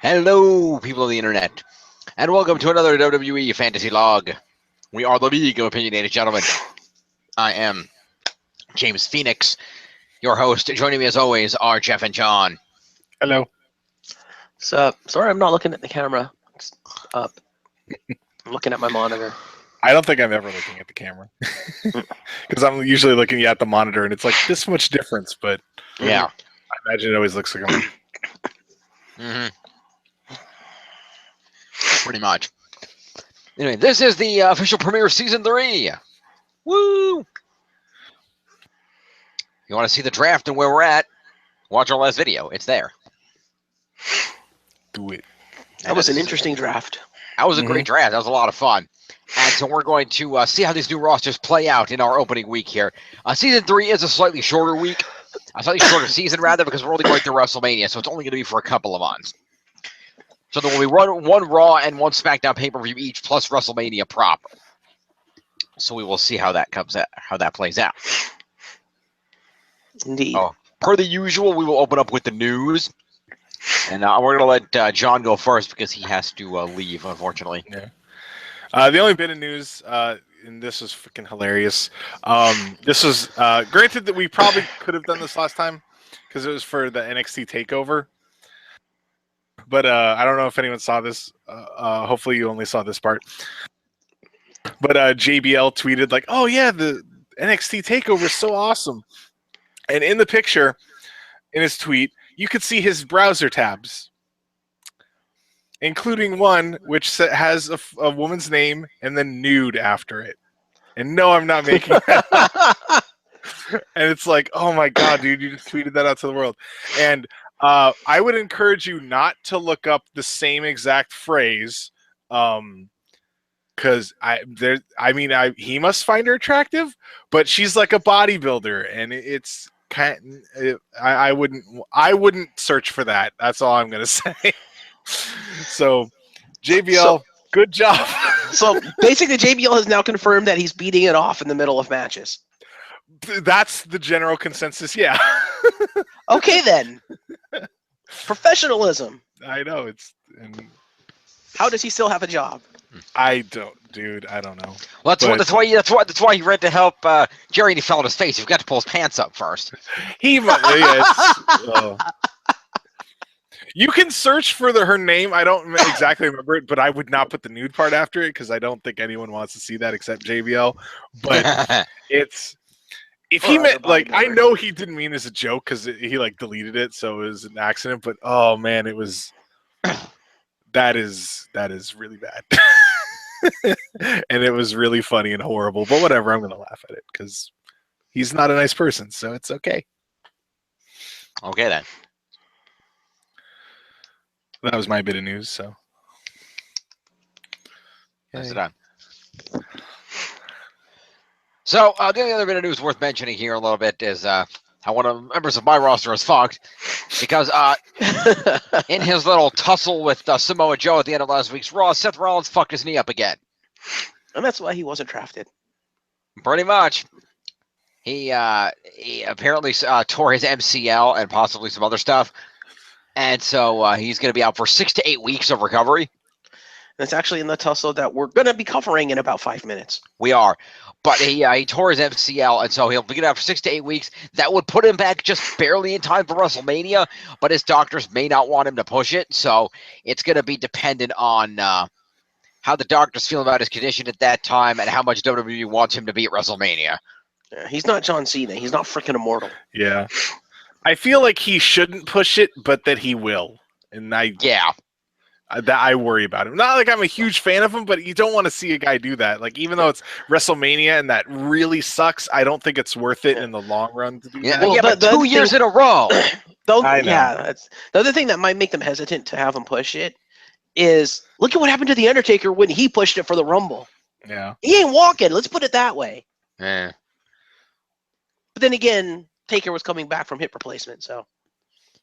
Hello, people of the internet, and welcome to another WWE Fantasy Log. We are the League of Opinionated Gentlemen. I am James Phoenix, your host. Joining me as always are Jeff and John. Hello. So, sorry I'm not looking at the camera. It's up. I'm looking at my monitor. I don't think I'm ever looking at the camera. Because I'm usually looking at the monitor and it's like this much difference, but Yeah. I imagine it always looks like I'm Pretty much. Anyway, this is the official premiere of Season 3. Woo! You want to see the draft and where we're at? Watch our last video. It's there. do it. That was an interesting draft. That was a great draft. That was a lot of fun. And so we're going to see how these new rosters play out in our opening week here. Season 3 is a slightly shorter week. A slightly shorter season, rather, because we're only going through WrestleMania, so it's only going to be for a couple of months. So there will be one Raw and one SmackDown pay-per-view each, plus WrestleMania proper. So we will see how that comes out, how that plays out. Indeed. Per the usual, we will open up with the news. And we're going to let John go first because he has to leave, unfortunately. Yeah. The only bit of news, and this is freaking hilarious. This was granted that we probably could have done this last time because it was for the NXT Takeover. But I don't know if anyone saw this. Hopefully, you only saw this part. But JBL tweeted like, "Oh yeah, the NXT Takeover is so awesome," and in the picture, in his tweet, you could see his browser tabs, including one which has a woman's name and then nude after it. And no, I'm not making that up. And it's like, oh my god, dude, you just tweeted that out to the world. And I would encourage you not to look up the same exact phrase, because he must find her attractive, but she's like a bodybuilder, and it's I wouldn't search for that. That's all I'm gonna say. So, JBL, good job. So basically, JBL has now confirmed that he's beating it off in the middle of matches. That's the general consensus. Yeah. Okay then. Professionalism. I know How does he still have a job? I don't know. Well, that's why he read to help Jerry, and he fell on his face. You've got to pull his pants up first. You can search for her name. I don't exactly remember it, but I would not put the nude part after it because I don't think anyone wants to see that except JBL. But if he meant like, I know he didn't mean as a joke because he like deleted it, so it was an accident. But oh man, it was that is really bad. And it was really funny and horrible, but whatever, I'm gonna laugh at it because he's not a nice person, so it's okay. Okay then. That was my bit of news, so That's done. So the only other bit of news worth mentioning here a little bit is how one of the members of my roster is fucked because in his little tussle with Samoa Joe at the end of last week's Raw, Seth Rollins fucked his knee up again. And that's why he wasn't drafted. Pretty much. He apparently tore his MCL and possibly some other stuff. And so he's going to be out for 6 to 8 weeks of recovery. That's actually in the tussle that we're going to be covering in about 5 minutes. We are. But he tore his MCL, and so he'll be out for 6 to 8 weeks. That would put him back just barely in time for WrestleMania, but his doctors may not want him to push it. So it's going to be dependent on how the doctors feel about his condition at that time and how much WWE wants him to be at WrestleMania. Yeah, he's not John Cena. He's not freaking immortal. yeah. I feel like he shouldn't push it, but that he will, and that I worry about him. Not like I'm a huge fan of him, but you don't want to see a guy do that. Like, even though it's WrestleMania and that really sucks, I don't think it's worth it in the long run to do that. Well, but 2 years in a row. That's the other thing that might make them hesitant to have him push it is look at what happened to The Undertaker when he pushed it for the Rumble. Yeah. He ain't walking. Let's put it that way. Yeah. But then again, Taker was coming back from hip replacement, so.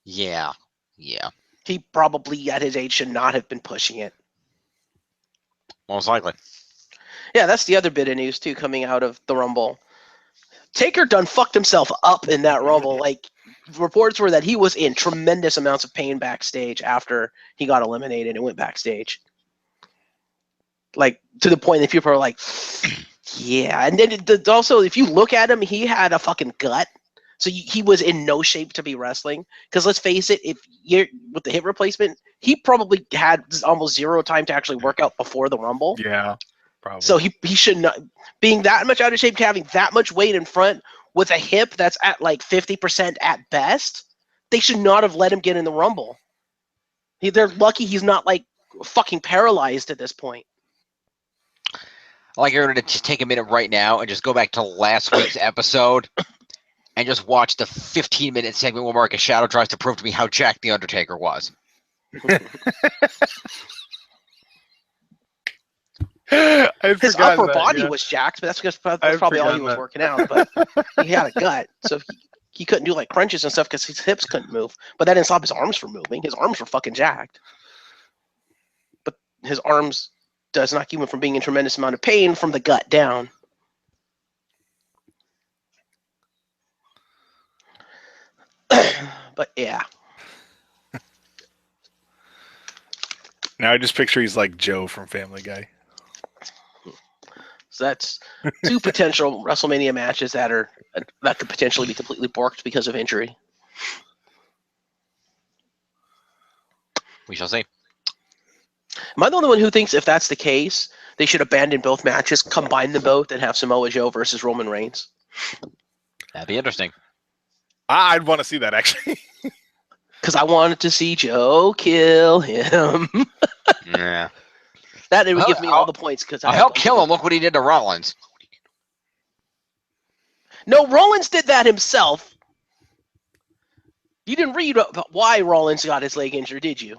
Yeah. He probably, at his age, should not have been pushing it. Most likely. Yeah, that's the other bit of news, too, coming out of the Rumble. Taker done fucked himself up in that Rumble. Like, reports were that he was in tremendous amounts of pain backstage after he got eliminated and went backstage. Like, to the point that people are like, yeah. And then also, if you look at him, he had a fucking gut. So he was in no shape to be wrestling. Because let's face it, if you're with the hip replacement, he probably had almost zero time to actually work out before the Rumble. Yeah, probably. So he should not, being that much out of shape to having that much weight in front with a hip that's at like 50% at best, they should not have let him get in the Rumble. They're lucky he's not like fucking paralyzed at this point. I like everyone to just take a minute right now and just go back to last week's episode and just watch the 15-minute segment where Marcus Shadow tries to prove to me how jacked The Undertaker was. His upper body was jacked, but that's probably all he was working out. But he had a gut, so he couldn't do like crunches and stuff because his hips couldn't move. But that didn't stop his arms from moving. His arms were fucking jacked. But his arms does not keep him from being in tremendous amount of pain from the gut down. But yeah. Now I just picture he's like Joe from Family Guy. So that's two potential WrestleMania matches that could potentially be completely borked because of injury. We shall see. Am I the only one who thinks if that's the case, they should abandon both matches, combine them both, and have Samoa Joe versus Roman Reigns? That'd be interesting. I'd want to see that, actually. Because I wanted to see Joe kill him. Yeah. That would give me all the points. I'll help kill him. Look what he did to Rollins. No, Rollins did that himself. You didn't read about why Rollins got his leg injured, did you?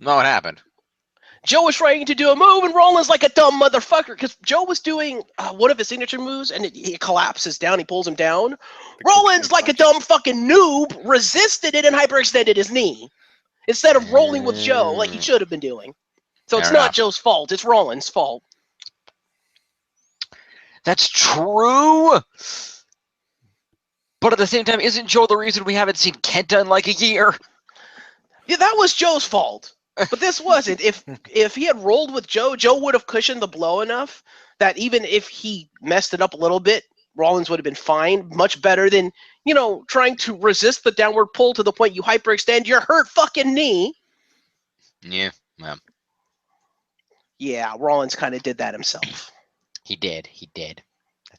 No, what happened? Joe was trying to do a move, and Rollins like a dumb motherfucker, because Joe was doing one of his signature moves, and he collapses down. He pulls him down. Rollins, like a dumb fucking noob, resisted it and hyperextended his knee instead of rolling with Joe like he should have been doing. So it's not Joe's fault. It's Rollins' fault. That's true. But at the same time, isn't Joe the reason we haven't seen Kenta in like a year? Yeah, that was Joe's fault. But this wasn't. If he had rolled with Joe, Joe would have cushioned the blow enough that even if he messed it up a little bit, Rollins would have been fine. Much better than, trying to resist the downward pull to the point you hyperextend your hurt fucking knee. Yeah, well. Yeah, Rollins kind of did that himself. He did. That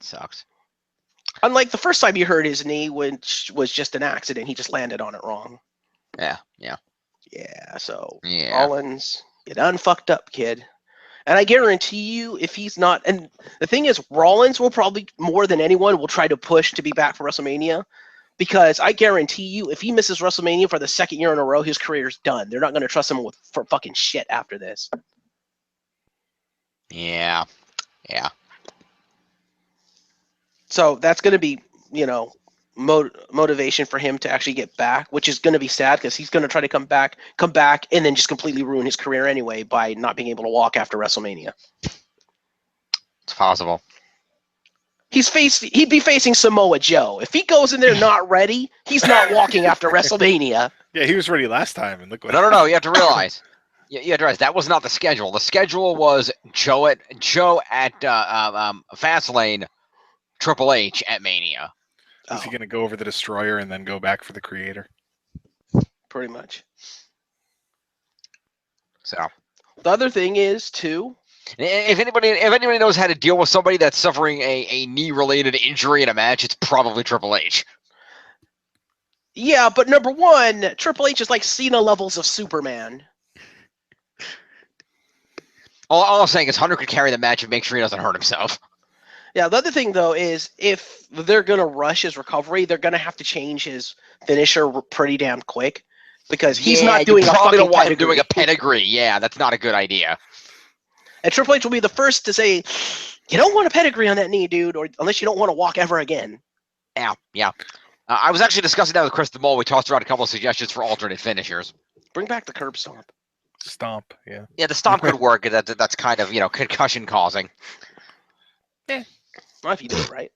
sucks. Unlike the first time he hurt his knee, which was just an accident. He just landed on it wrong. Yeah. Yeah, so Yeah. Rollins, get unfucked up, kid. And I guarantee you, if he's not, and the thing is, Rollins will probably, more than anyone, will try to push to be back for WrestleMania, because I guarantee you, if he misses WrestleMania for the second year in a row, his career's done. They're not going to trust him for fucking shit after this. Yeah. So that's going to be, motivation for him to actually get back, which is going to be sad because he's going to try to come back, and then just completely ruin his career anyway by not being able to walk after WrestleMania. It's possible. He'd be facing Samoa Joe. If he goes in there not ready, he's not walking after WrestleMania. Yeah, he was ready last time, and look what. No. You have to realize. You have to realize that was not the schedule. The schedule was Joe at Fastlane, Triple H at Mania. Is he going to go over the Destroyer and then go back for the Creator? Pretty much. So the other thing is too, if anybody knows how to deal with somebody that's suffering a knee-related injury in a match, it's probably Triple H. Yeah, but number one, Triple H is like Cena levels of Superman. All I'm saying is Hunter could carry the match and make sure he doesn't hurt himself. Yeah, the other thing, though, is if they're going to rush his recovery, they're going to have to change his finisher pretty damn quick because he's not doing a fucking pedigree. Doing a pedigree. Yeah, that's not a good idea. And Triple H will be the first to say, you don't want a pedigree on that knee, dude, or unless you don't want to walk ever again. Yeah. I was actually discussing that with Chris the Mole. We tossed around a couple of suggestions for alternate finishers. Bring back the curb stomp. Stomp, yeah. Yeah, the stomp could work. That's kind of, concussion causing. Well, if you do it right.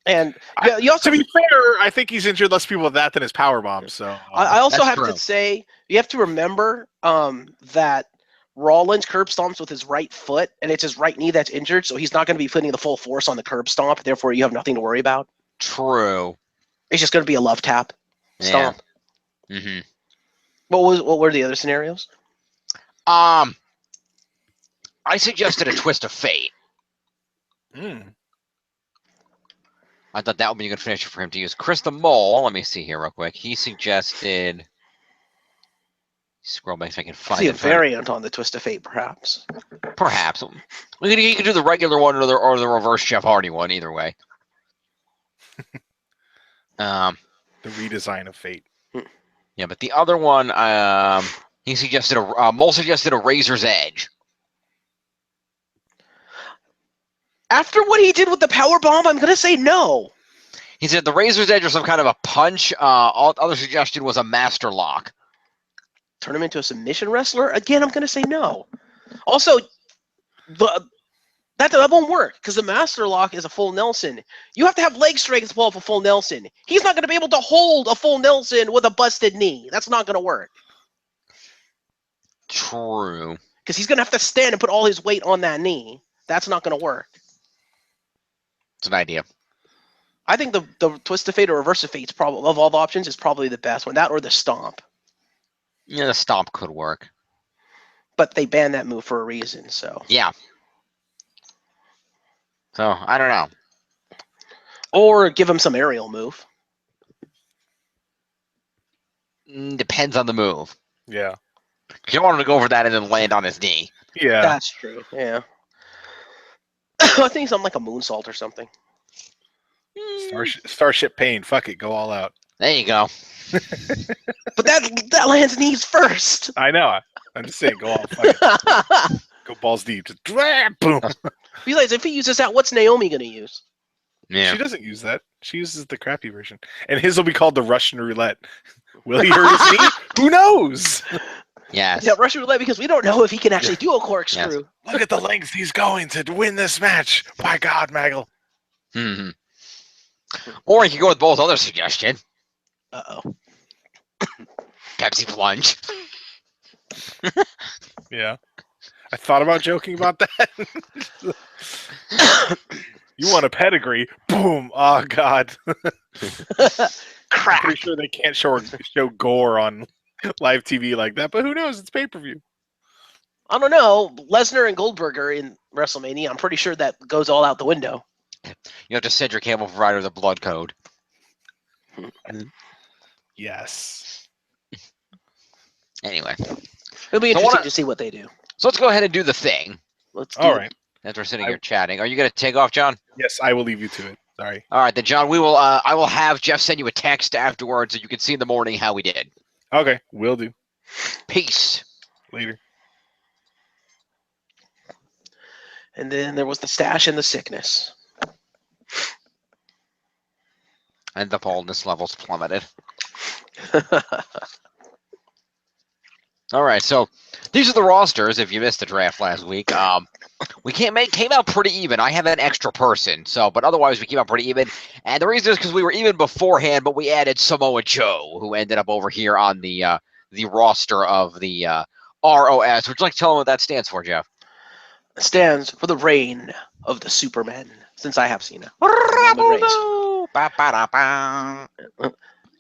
And yeah, you also To be fair, I think he's injured less people with that than his power bomb. So I also That's have true. to say you have to remember that Rollins curb stomps with his right foot, and it's his right knee that's injured, so he's not going to be putting the full force on the curb stomp. Therefore, you have nothing to worry about. True. It's just going to be a love tap stomp. Yeah. Mm-hmm. What were the other scenarios? I suggested a twist of fate. I thought that would be a good finisher for him to use. Chris the Mole, let me see here real quick. He suggested. Scroll back so I can find See a it. variant on the twist of fate, perhaps. Perhaps. You could do the regular one or the reverse Jeff Hardy one, either way. The redesign of fate. Yeah, but the other one, he suggested Mole suggested a Razor's Edge. After what he did with the power bomb, I'm going to say no. He said the Razor's Edge or some kind of a punch. Other suggestion was a Master Lock. Turn him into a submission wrestler? Again, I'm going to say no. Also, that won't work because the Master Lock is a full Nelson. You have to have leg strength to pull off a full Nelson. He's not going to be able to hold a full Nelson with a busted knee. That's not going to work. True. Because he's going to have to stand and put all his weight on that knee. That's not going to work. It's an idea. I think the twist of fate or reverse of fate's probably of all the options is probably the best one. That or the stomp. Yeah, the stomp could work. But they banned that move for a reason, so. Yeah. So, I don't know. Or give him some aerial move. Depends on the move. Yeah. You don't want him to go over that and then land on his knee. Yeah. That's true, yeah. I think something like a moonsault or something. Starship Pain. Fuck it. Go all out. There you go. But that lands knees first. I know. I'm just saying, go all fuck it. Go balls deep. Just boom. Besides, if he uses that, what's Naomi going to use? Yeah. She doesn't use that. She uses the crappy version. And his will be called the Russian roulette. Will he hurt his knee? Who knows? Yes. Yeah, Russian roulette, because we don't know if he can actually do a corkscrew. Yes. Look at the length he's going to win this match. My God, Maggle. Mm-hmm. Or you could go with Bull's other suggestion. Uh-oh. Pepsi plunge. Yeah. I thought about joking about that. You want a pedigree? Boom. Oh, God. Crack. Pretty sure they can't show gore on live TV like that, but who knows? It's pay-per-view. I don't know. Lesnar and Goldberg are in WrestleMania. I'm pretty sure that goes all out the window. You have to send your cable provider the blood code. Yes. Anyway. It'll be interesting to see what they do. So let's go ahead and do the thing. Let's do All it. right. As we're sitting here chatting. Are you going to take off, John? Yes, I will leave you to it. Sorry. All right, then, John, we will. I will have Jeff send you a text afterwards so you can see in the morning how we did. Okay, will do. Peace. Later. And then there was the stash and the sickness. And the boldness levels plummeted. All right, so these are the rosters. If you missed the draft last week, we came out pretty even. I have an extra person, but otherwise we came out pretty even. And the reason is because we were even beforehand, but we added Samoa Joe, who ended up over here on the roster of the ROS. Would you like to tell them what that stands for, Jeff? It stands for the reign of the Superman, since I have Cena.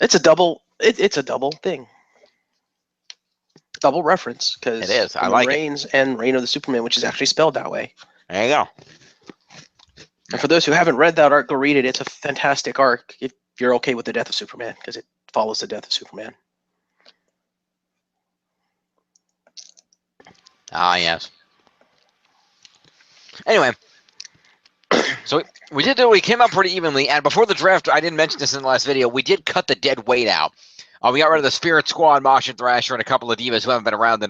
It's a double. It's a double thing. Double reference because It is. I like it. Reigns and Reign of the Superman, which is actually spelled that way. There you go. And for those who haven't read that arc, go read it. It's a fantastic arc if you're okay with the death of Superman, because it follows the death of Superman. Ah, yes. Anyway, so we came out pretty evenly, and before the draft, I didn't mention this in the last video, we did cut the dead weight out. We got rid of the Spirit Squad, Mosh and Thrasher, and a couple of divas who haven't been around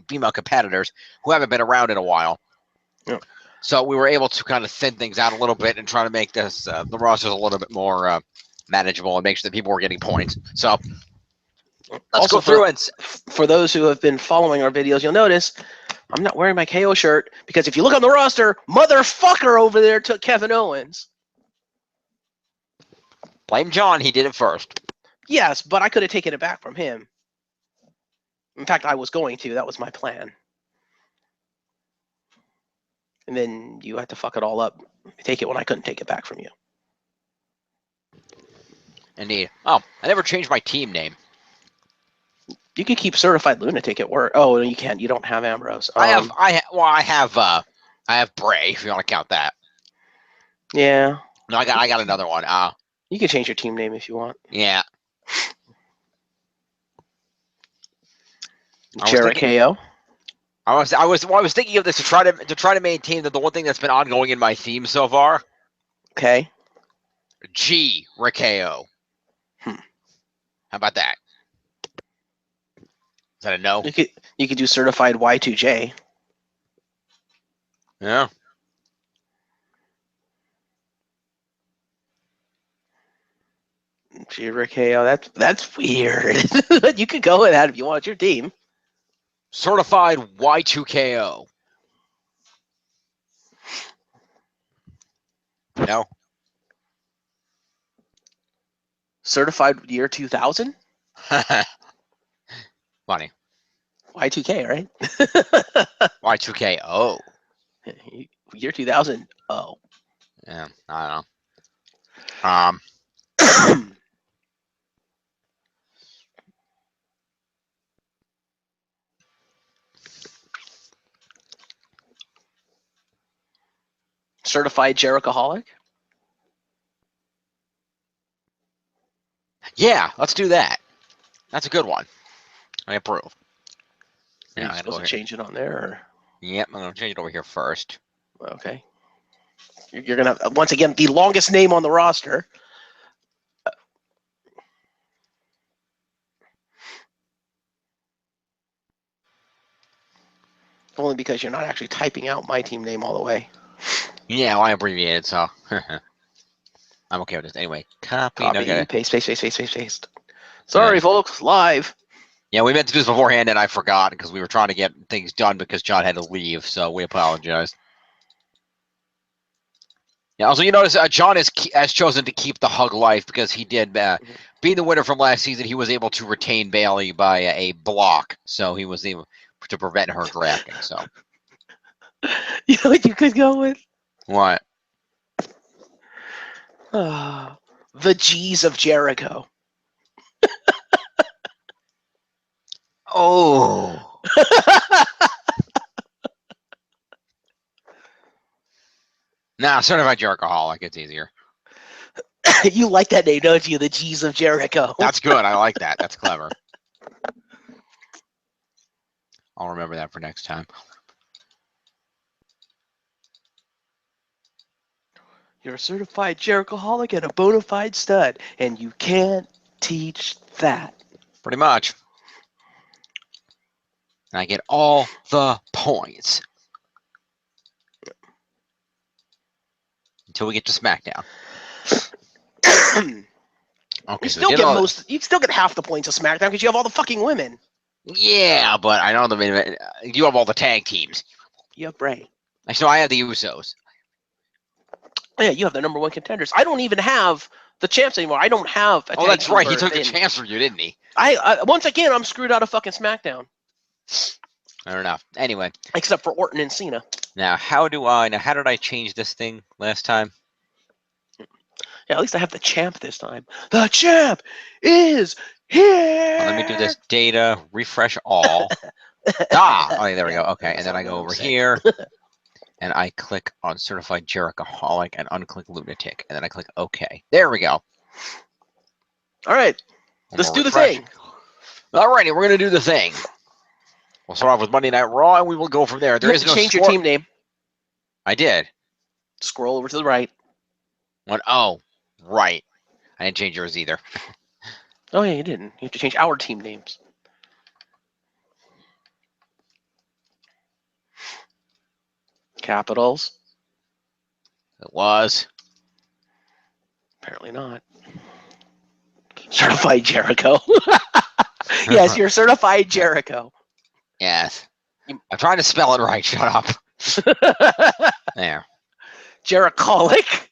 female competitors who haven't been around in a while. Yeah. So we were able to kind of thin things out a little bit and try to make this the rosters a little bit more manageable and make sure that people were getting points. So let's go through and for those who have been following our videos, you'll notice I'm not wearing my KO shirt because if you look on the roster, motherfucker over there took Kevin Owens. Blame John. He did it first. Yes, but I could have taken it back from him. In fact, I was going to. That was my plan. And then you had to fuck it all up. Take it when I couldn't take it back from you. Indeed. Oh, I never changed my team name. You can keep Certified Lunatic at work. Oh, you can't. You don't have Ambrose. I have Bray, if you want to count that. Yeah. No, I got another one. You can change your team name if you want. Yeah. Jericho. I was thinking of this to try to maintain the one thing that's been ongoing in my theme so far. Okay. G Rikeo. How about that? Is that a no? You could do Certified Y2J. Yeah. Jericho. That's weird. You could go with that if you want your team. Certified Y2KO. No. Certified year 2000? Funny. Y2K, right? Y2KO. Year 2000. Oh. Yeah, I don't know. Certified Jerichoholic? Yeah, let's do that. That's a good one. I approve. You're supposed to change it on there? Or? Yep, I'm going to change it over here first. Okay. You're going to, once again, the longest name on the roster. Only because you're not actually typing out my team name all the way. Yeah, well, I abbreviated, so I'm okay with this. Anyway, copy. Paste. Sorry, folks, live. Yeah, we meant to do this beforehand, and I forgot because we were trying to get things done because John had to leave, so we apologize. Yeah, also, you notice John has chosen to keep the hug life because he did, being the winner from last season, he was able to retain Bailey by a block, so he was able to prevent her drafting, so. You know what you could go with? What? The G's of Jericho. Oh. Nah, Certified Jerichoholic. It's easier. You like that name, don't you? The G's of Jericho. That's good. I like that. That's clever. I'll remember that for next time. You're a certified Jerichoholic and a bona fide stud, and you can't teach that. Pretty much. And I get all the points. Until we get to SmackDown. Okay, you still get half the points of SmackDown because you have all the fucking women. Yeah, but I know you have all the tag teams. You have Bray. Actually, no, I have the Usos. Yeah, you have the number one contenders. I don't even have the champs anymore. I don't have a tag that's team right. He took berth the champs from you, didn't he? I once again, I'm screwed out of fucking SmackDown. Fair enough. Anyway. Except for Orton and Cena. Now, how did I change this thing last time? Yeah, at least I have the champ this time. The champ is here! Well, let me do this. Data, refresh all. Oh, there we go. Okay, and then I go over here, and I click on Certified Jerichoholic and unclick Lunatic, and then I click OK. There we go. All right, let's do the thing. Alrighty, we're going to do the thing. We'll start off with Monday Night Raw, and we will go from there. You have to change your team name. I did. Scroll over to the right. Oh, right. I didn't change yours either. Oh, yeah, you didn't. You have to change our team names. Capitals. It was. Apparently not. Certified Jericho. Yes, you're Certified Jericho. Yes. I'm trying to spell it right. Shut up. There. Jericholic.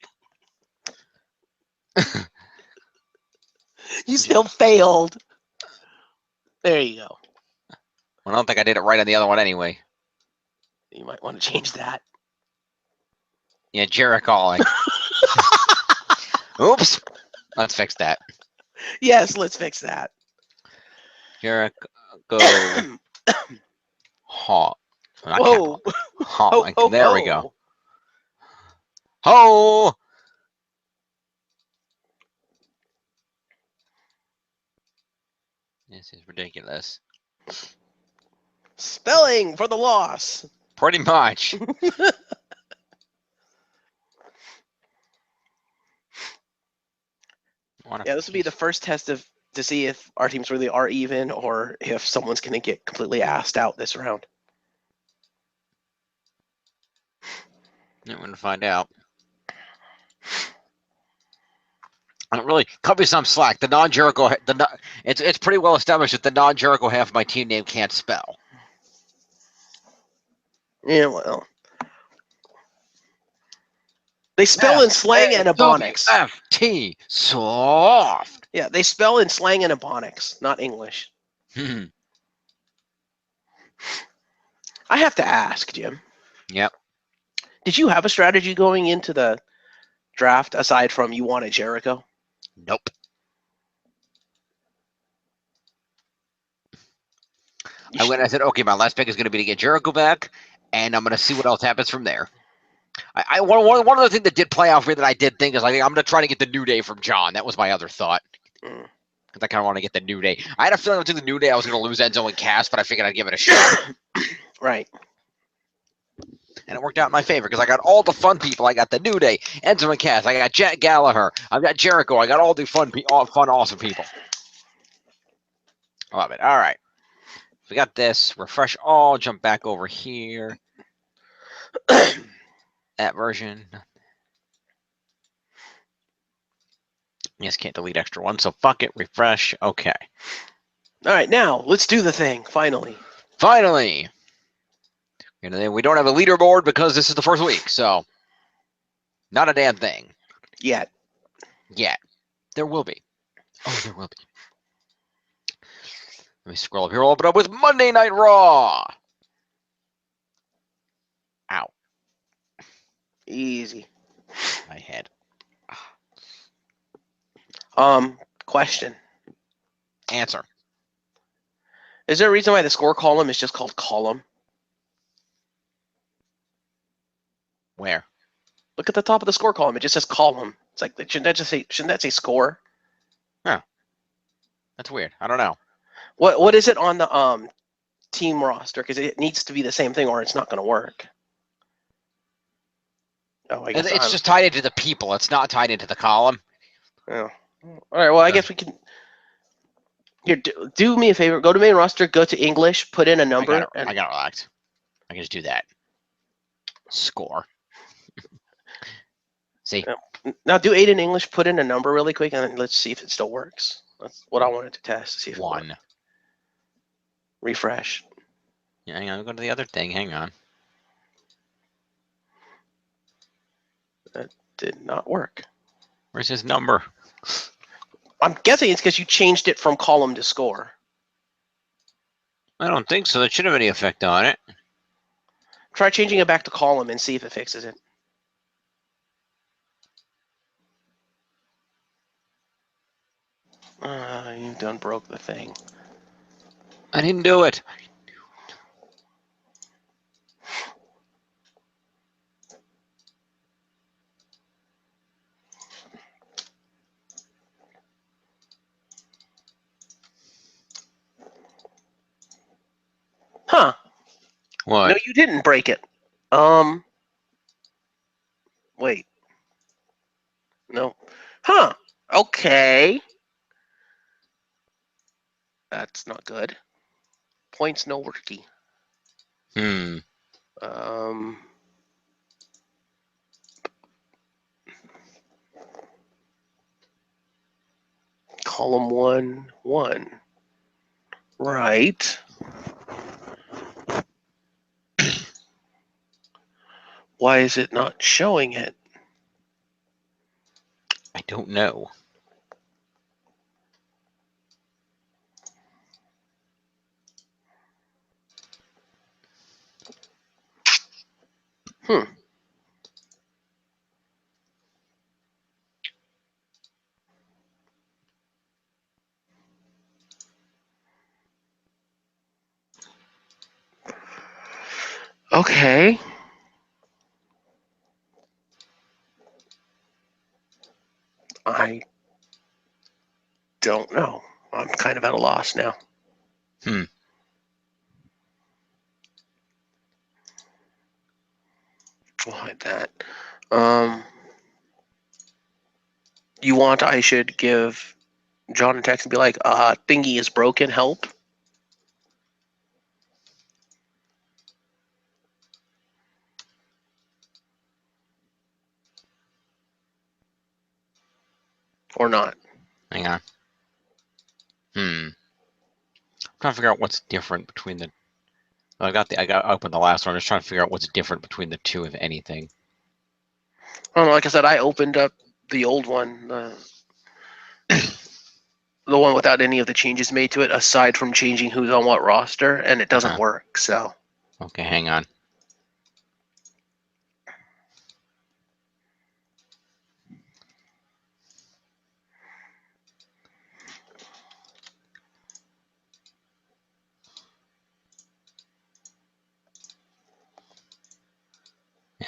You still failed. There you go. Well, I don't think I did it right on the other one anyway. You might want to change that. Yeah, Jarrett calling. Oops. Let's fix that. Yes, let's fix that. Jarrett, go. Ha. Whoa. Ha. Ho, ho, There ho. we go. Ho! This is ridiculous. Spelling for the loss. Pretty much. Yeah, this would be the first test to see if our teams really are even or if someone's going to get completely assed out this round. I'm going to find out. I don't really cut me some slack. The non-Jericho, it's pretty well established that the non-Jericho half of my team name can't spell. Yeah, well, they spell in slang and ebonics. FT soft. Yeah, they spell in slang and ebonics, not English. I have to ask, Jim. Yep. Did you have a strategy going into the draft aside from you wanted Jericho? Nope. I went and I said, okay, my last pick is going to be to get Jericho back, and I'm going to see what else happens from there. One other thing that did play out for me that I did think is I'm going to try to get the New Day from John. That was my other thought. Because I kind of want to get the New Day. I had a feeling to the New Day I was going to lose Enzo and Cass, but I figured I'd give it a shot. Right. And it worked out in my favor because I got all the fun people. I got the New Day, Enzo and Cass. I got Jack Gallagher. I've got Jericho. I got all the fun, awesome people. I love it. All right. We got this. Refresh all. Jump back over here. That version. Yes, can't delete extra one. So fuck it. Refresh. Okay. All right, now let's do the thing. Finally. Finally. And we don't have a leaderboard because this is the first week. So not a damn thing. Yet. There will be. Oh, there will be. Let me scroll up here. We'll open up with Monday Night Raw. Ow. Easy. My head. Question. Answer. Is there a reason why the score column is just called column? Where? Look at the top of the score column. It just says column. It's like, shouldn't that say score? That's weird. I don't know. What is it on the team roster? Because it needs to be the same thing, or it's not going to work. Oh, I guess It's just tied into the people. It's not tied into the column. Oh. All right. Well, I guess we can. Here, do me a favor. Go to main roster. Go to English. Put in a number. I got relaxed. I can just do that. Score. See. Now do 8 in English. Put in a number really quick, and then let's see if it still works. That's what I wanted to test. See if it 1. works. Refresh. Yeah, hang on. I'll go to the other thing. Hang on. That did not work. Where's his number? I'm guessing it's because you changed it from column to score. I don't think so. That shouldn't have any effect on it. Try changing it back to column and see if it fixes it. You done broke the thing. I didn't do it. Huh. What? No, you didn't break it. Wait. No. Huh. Okay. That's not good. Points no worky. Column 1, 1. Right. Why is it not showing it? I don't know. Okay. I don't know. I'm kind of at a loss now. Hmm. We'll hide that. You want I should give John a text and be like, thingy is broken, help? Or not? Hang on. I'm trying to figure out what's different between the. I got open the last one. I'm just trying to figure out what's different between the two, if anything. I don't know, like I said, I opened up the old one, the one without any of the changes made to it, aside from changing who's on what roster, and it doesn't work, so. Okay, hang on.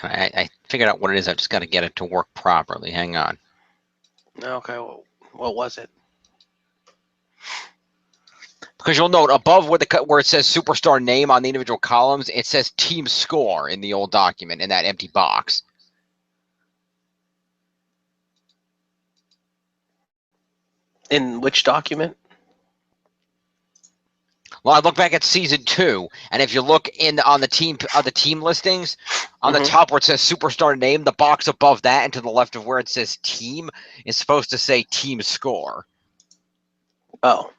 I figured out what it is. I just got to get it to work properly. Hang on. Okay, well, what was it? Because you'll note above where it says superstar name on the individual columns, it says team score in the old document in that empty box. In which document? Well, I look back at season 2, and if you look on the team listings, on the top where it says superstar name, the box above that and to the left of where it says team is supposed to say team score. Oh.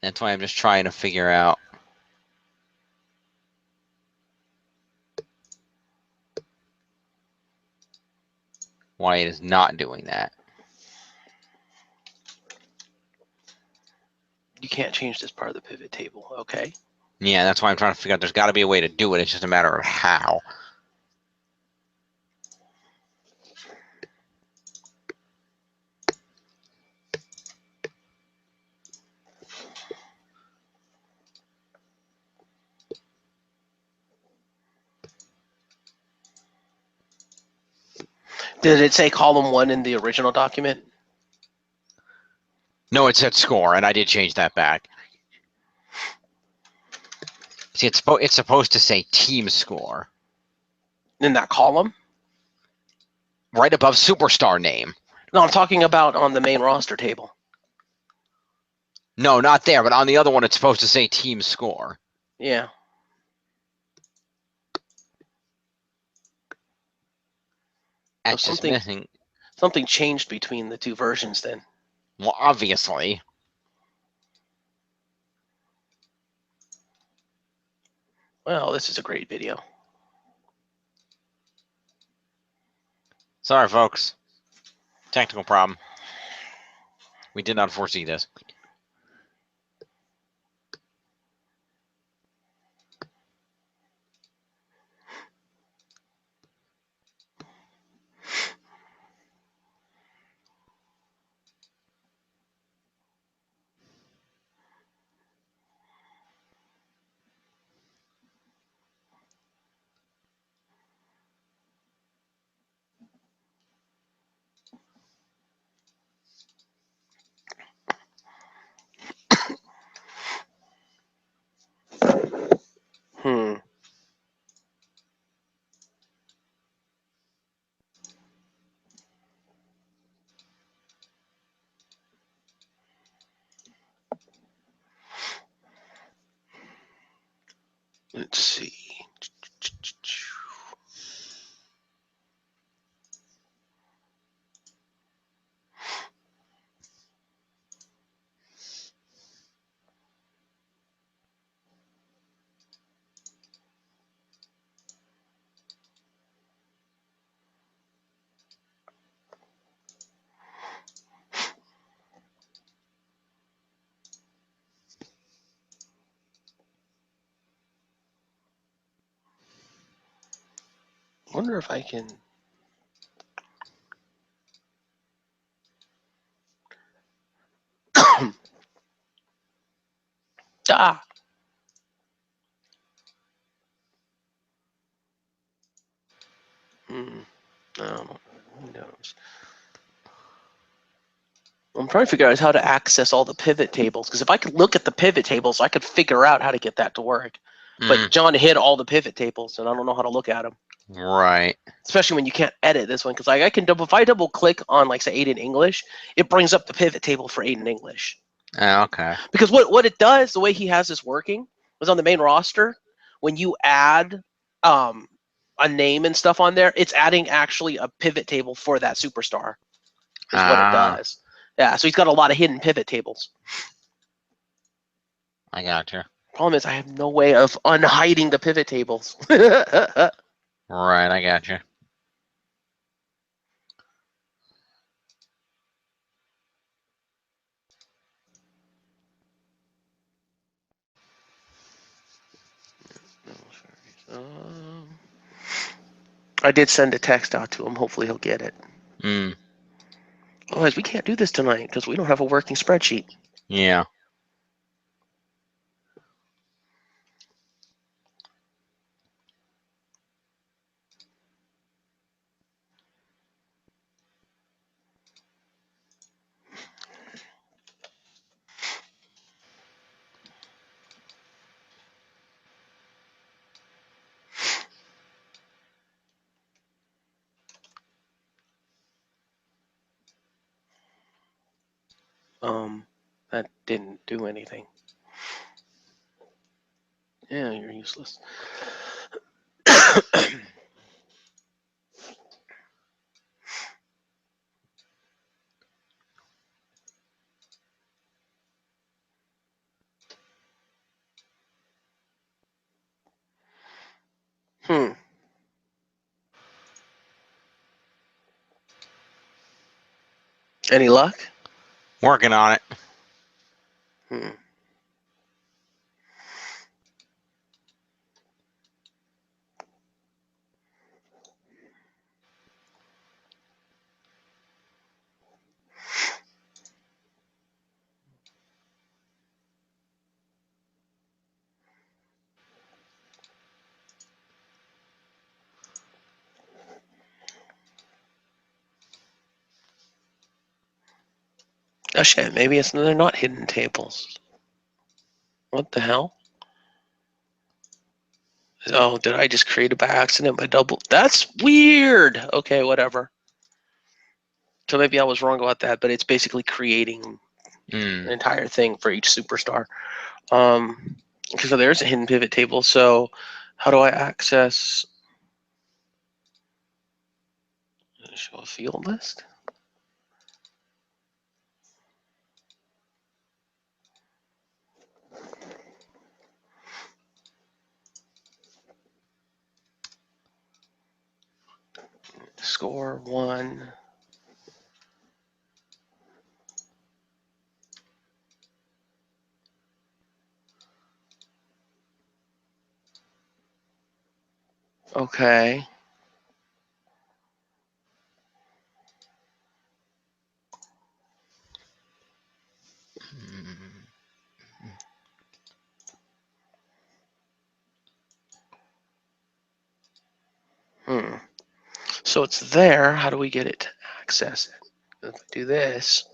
That's why I'm just trying to figure out. Why it is not doing that. You can't change this part of the pivot table, okay? Yeah, that's why I'm trying to figure out. There's got to be a way to do it. It's just a matter of how. Did it say column 1 in the original document? No, it said score, and I did change that back. See, it's supposed to say team score. In that column? Right above superstar name. No, I'm talking about on the main roster table. No, not there, but on the other one, it's supposed to say team score. Yeah. That's just missing. Something changed between the two versions then. Well, obviously. Well, this is a great video. Sorry, folks. Technical problem. We did not foresee this. Let's see. wonder if I can. Ah. No, who knows? I'm trying to figure out how to access all the pivot tables, because if I could look at the pivot tables, I could figure out how to get that to work. But John hid all the pivot tables, and I don't know how to look at them. Right. Especially when you can't edit this one, because like I can if I double click on like say Aiden English, it brings up the pivot table for Aiden English. Oh, okay. Because what it does, the way he has this working, was on the main roster. When you add a name and stuff on there, it's adding actually a pivot table for that superstar. Is what it does. Yeah, so he's got a lot of hidden pivot tables. I gotcha. Problem is, I have no way of unhiding the pivot tables. Right, I gotcha. I did send a text out to him. Hopefully he'll get it. Mm. Otherwise, we can't do this tonight because we don't have a working spreadsheet. Yeah. That didn't do anything. Yeah, you're useless. Any luck? Working on it. Oh shit, maybe they're not hidden tables. What the hell? Oh, did I just create it by accident by double? That's weird. Okay, whatever. So maybe I was wrong about that, but it's basically creating an entire thing for each superstar. Okay, so there's a hidden pivot table. So how do I access? Show a field list. Score 1. Okay. So it's there. How do we get it to access it? If I do this.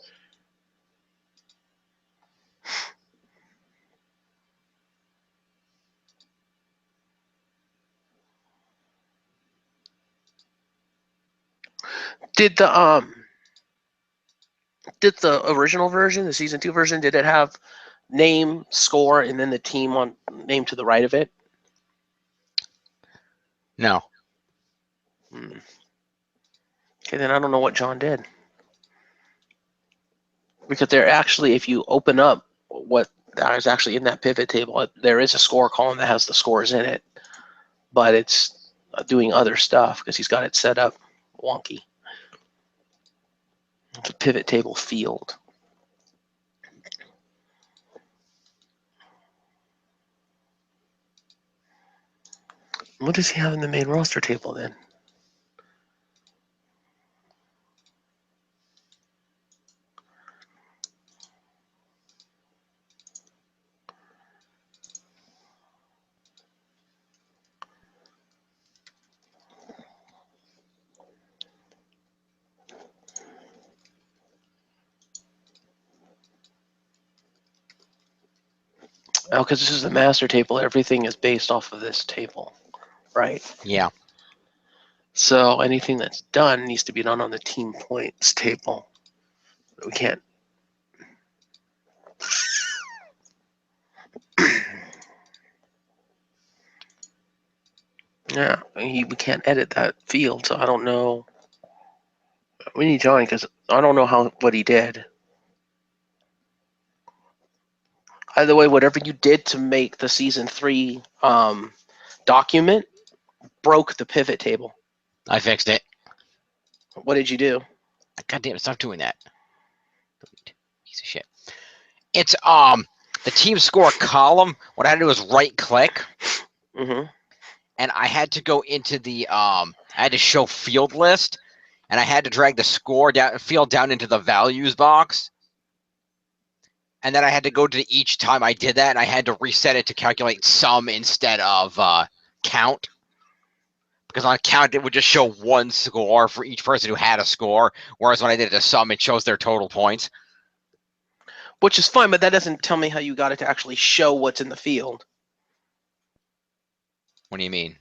Did the original version, the season 2 version, did it have name, score, and then the team on name to the right of it? No. Okay, then I don't know what John did. Because they're actually, if you open up what is actually in that pivot table, there is a score column that has the scores in it, but it's doing other stuff because he's got it set up wonky. It's a pivot table field. What does he have in the main roster table then? Oh, because this is the master table. Everything is based off of this table, right? Yeah. So anything that's done needs to be done on the team points table. We can't. Yeah, we can't edit that field, so I don't know. We need Johnny because I don't know what he did. Either way, whatever you did to make the season 3 document broke the pivot table. I fixed it. What did you do? God damn it, stop doing that. Piece of shit. It's the team score column. What I had to do was right click, Mm-hmm. and I had to go into the I had to show field list, and I had to drag the score field down into the values box. And then I had to go to each time I did that, and I had to reset it to calculate sum instead of count. Because on count, it would just show one score for each person who had a score, whereas when I did it to sum, it shows their total points. Which is fine, but that doesn't tell me how you got it to actually show what's in the field. What do you mean?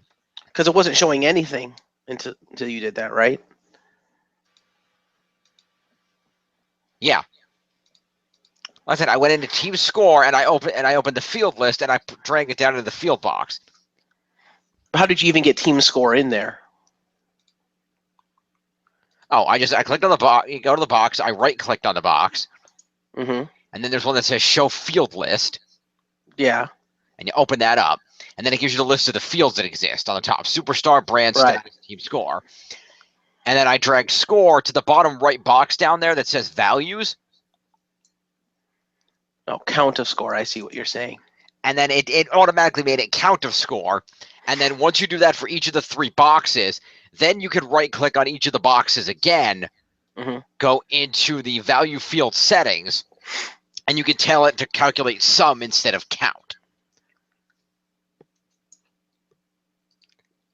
Because it wasn't showing anything until you did that, right? Yeah. Like I said, I went into team score, and I opened the field list, and I dragged it down into the field box. How did you even get team score in there? Oh, I clicked on the box. You go to the box. I right clicked on the box, Mm-hmm. and then there's one that says show field list, Yeah. and you open that up, and then it gives you the list of the fields that exist on the top: superstar, brand, Right. status, team score. And then I dragged score to the bottom right box down there that says values. Oh, count of score. I see what you're saying. And then it automatically made it count of score. And then once you do that for each of the 3 boxes, then you could right click on each of the boxes again, Mhm. go into the value field settings, and you can tell it to calculate sum instead of count.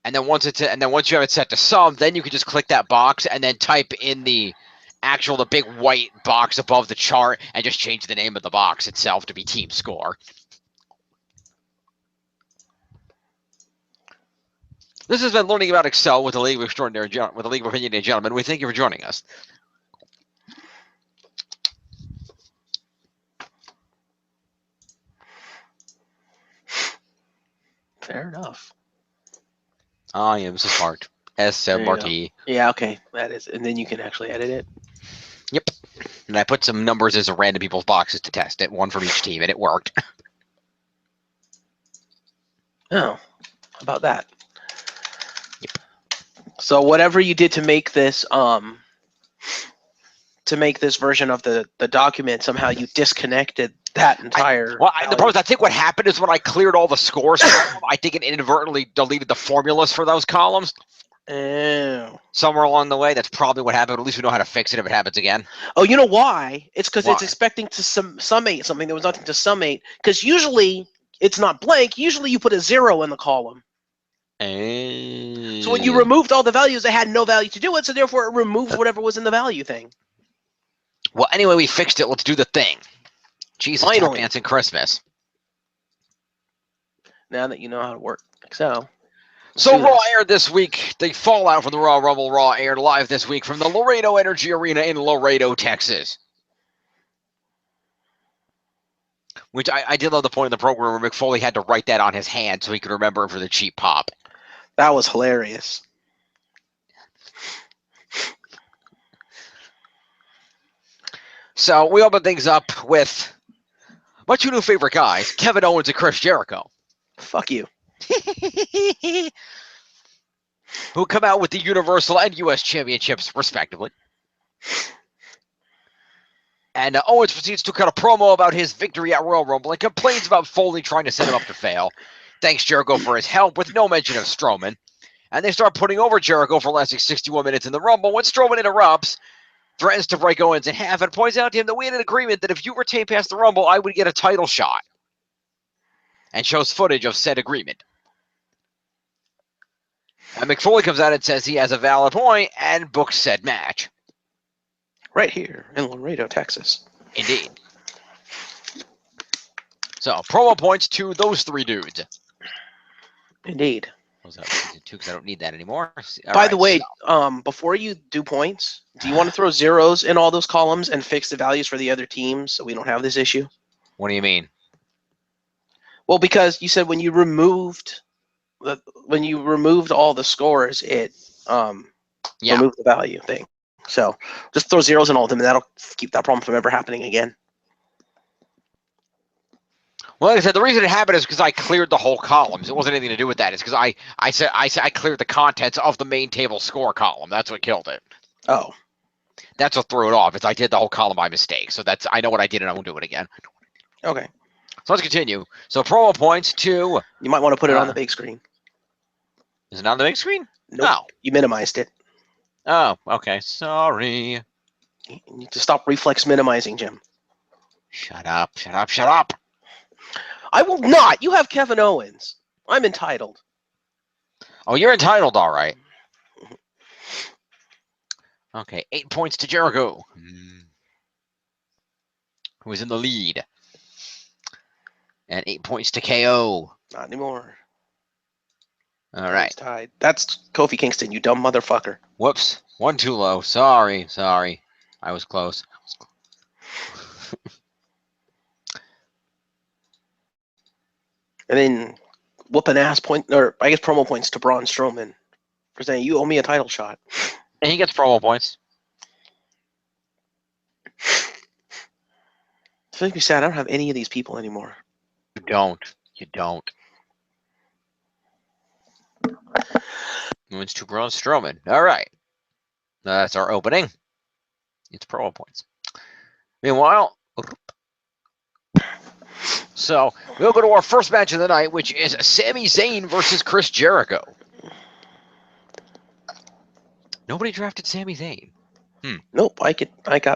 And then once you have it set to sum, then you can just click that box and then type in the big white box above the chart and just change the name of the box itself to be team score. This has been Learning About Excel with the League of Opinionated Gentlemen. We thank you for joining us. Fair enough. I am smart. SMRT. Yeah, okay. That is, and then you can actually edit it. Yep. And I put some numbers as random people's boxes to test it, one from each team, and it worked. Oh, how about that? Yep. So whatever you did to make this version of the document, somehow you disconnected that entire. The problem is, I think what happened is when I cleared all the scores from them, I think it inadvertently deleted the formulas for those columns. Oh. Somewhere along the way, that's probably what happened. At least we know how to fix it if it happens again. Oh, you know why? It's because it's expecting to summate something. There was nothing to summate. Because usually it's not blank. Usually you put a 0 in the column. So when you removed all the values, it had no value to do it. So therefore, it removed whatever was in the value thing. Well, anyway, we fixed it. Let's do the thing. Jesus, Finally. dancing Christmas. Now that you know how to work Excel. So Raw aired this week. The fallout from the Raw Rumble Raw aired live this week from the Laredo Energy Arena in Laredo, Texas. Which I did love the point in the program where McFoley had to write that on his hand so he could remember it for the cheap pop. That was hilarious. So we open things up with my 2 new favorite guys, Kevin Owens and Chris Jericho. Fuck you. Who come out with the Universal and U.S. Championships, respectively. And Owens proceeds to cut a promo about his victory at Royal Rumble and complains about Foley trying to set him up to fail. Thanks Jericho for his help, with no mention of Strowman. And they start putting over Jericho for lasting 61 minutes in the Rumble when Strowman interrupts, threatens to break Owens in half, and points out to him that we had an agreement that if you retain past the Rumble, I would get a title shot. And shows footage of said agreement. And McFoley comes out and says he has a valid point and books said match. Right here in Laredo, Texas. Indeed. So promo points to those three dudes. Indeed. Was that season 2? Because I don't need that anymore. All By right, the way, so- before you do points, do you want to throw zeros in all those columns and fix the values for the other teams so we don't have this issue? what do you mean? Well, because you said when you removed all the scores, it Yeah. removed the value thing. So just throw zeros in all of them, and that'll keep that problem from ever happening again. Well, like I said, the reason it happened is because I cleared the whole columns. It wasn't anything to do with that. It's because I said I cleared the contents of the main table score column. That's what killed it. Oh, That's what threw it off. It's I did the whole column by mistake. So I know what I did, and I won't do it again. okay. So let's continue. So promo points to. You might want to put it on the big screen. Is it on the big screen? Nope. You minimized it. Oh, okay. Sorry. You need to stop reflex minimizing, Jim. Shut up. Shut up. Shut up. I will not. You have Kevin Owens. I'm entitled. Oh, you're entitled, all right. Okay, 8 points to Jericho, who is in the lead. And 8 points to KO. Not anymore. All right. It's tied. That's Kofi Kingston, you dumb motherfucker. Whoops. One too low. Sorry. I was close. And then whooping ass point, or I guess promo points to Braun Strowman for saying you owe me a title shot. And he gets promo points. It makes me sad. I don't have any of these people anymore. You don't. You don't. Wins to Braun Strowman. All right. That's our opening. It's promo points. Meanwhile, so we'll go to our first match of the night, which is Sami Zayn versus Chris Jericho. Nobody drafted Sami Zayn. Nope, I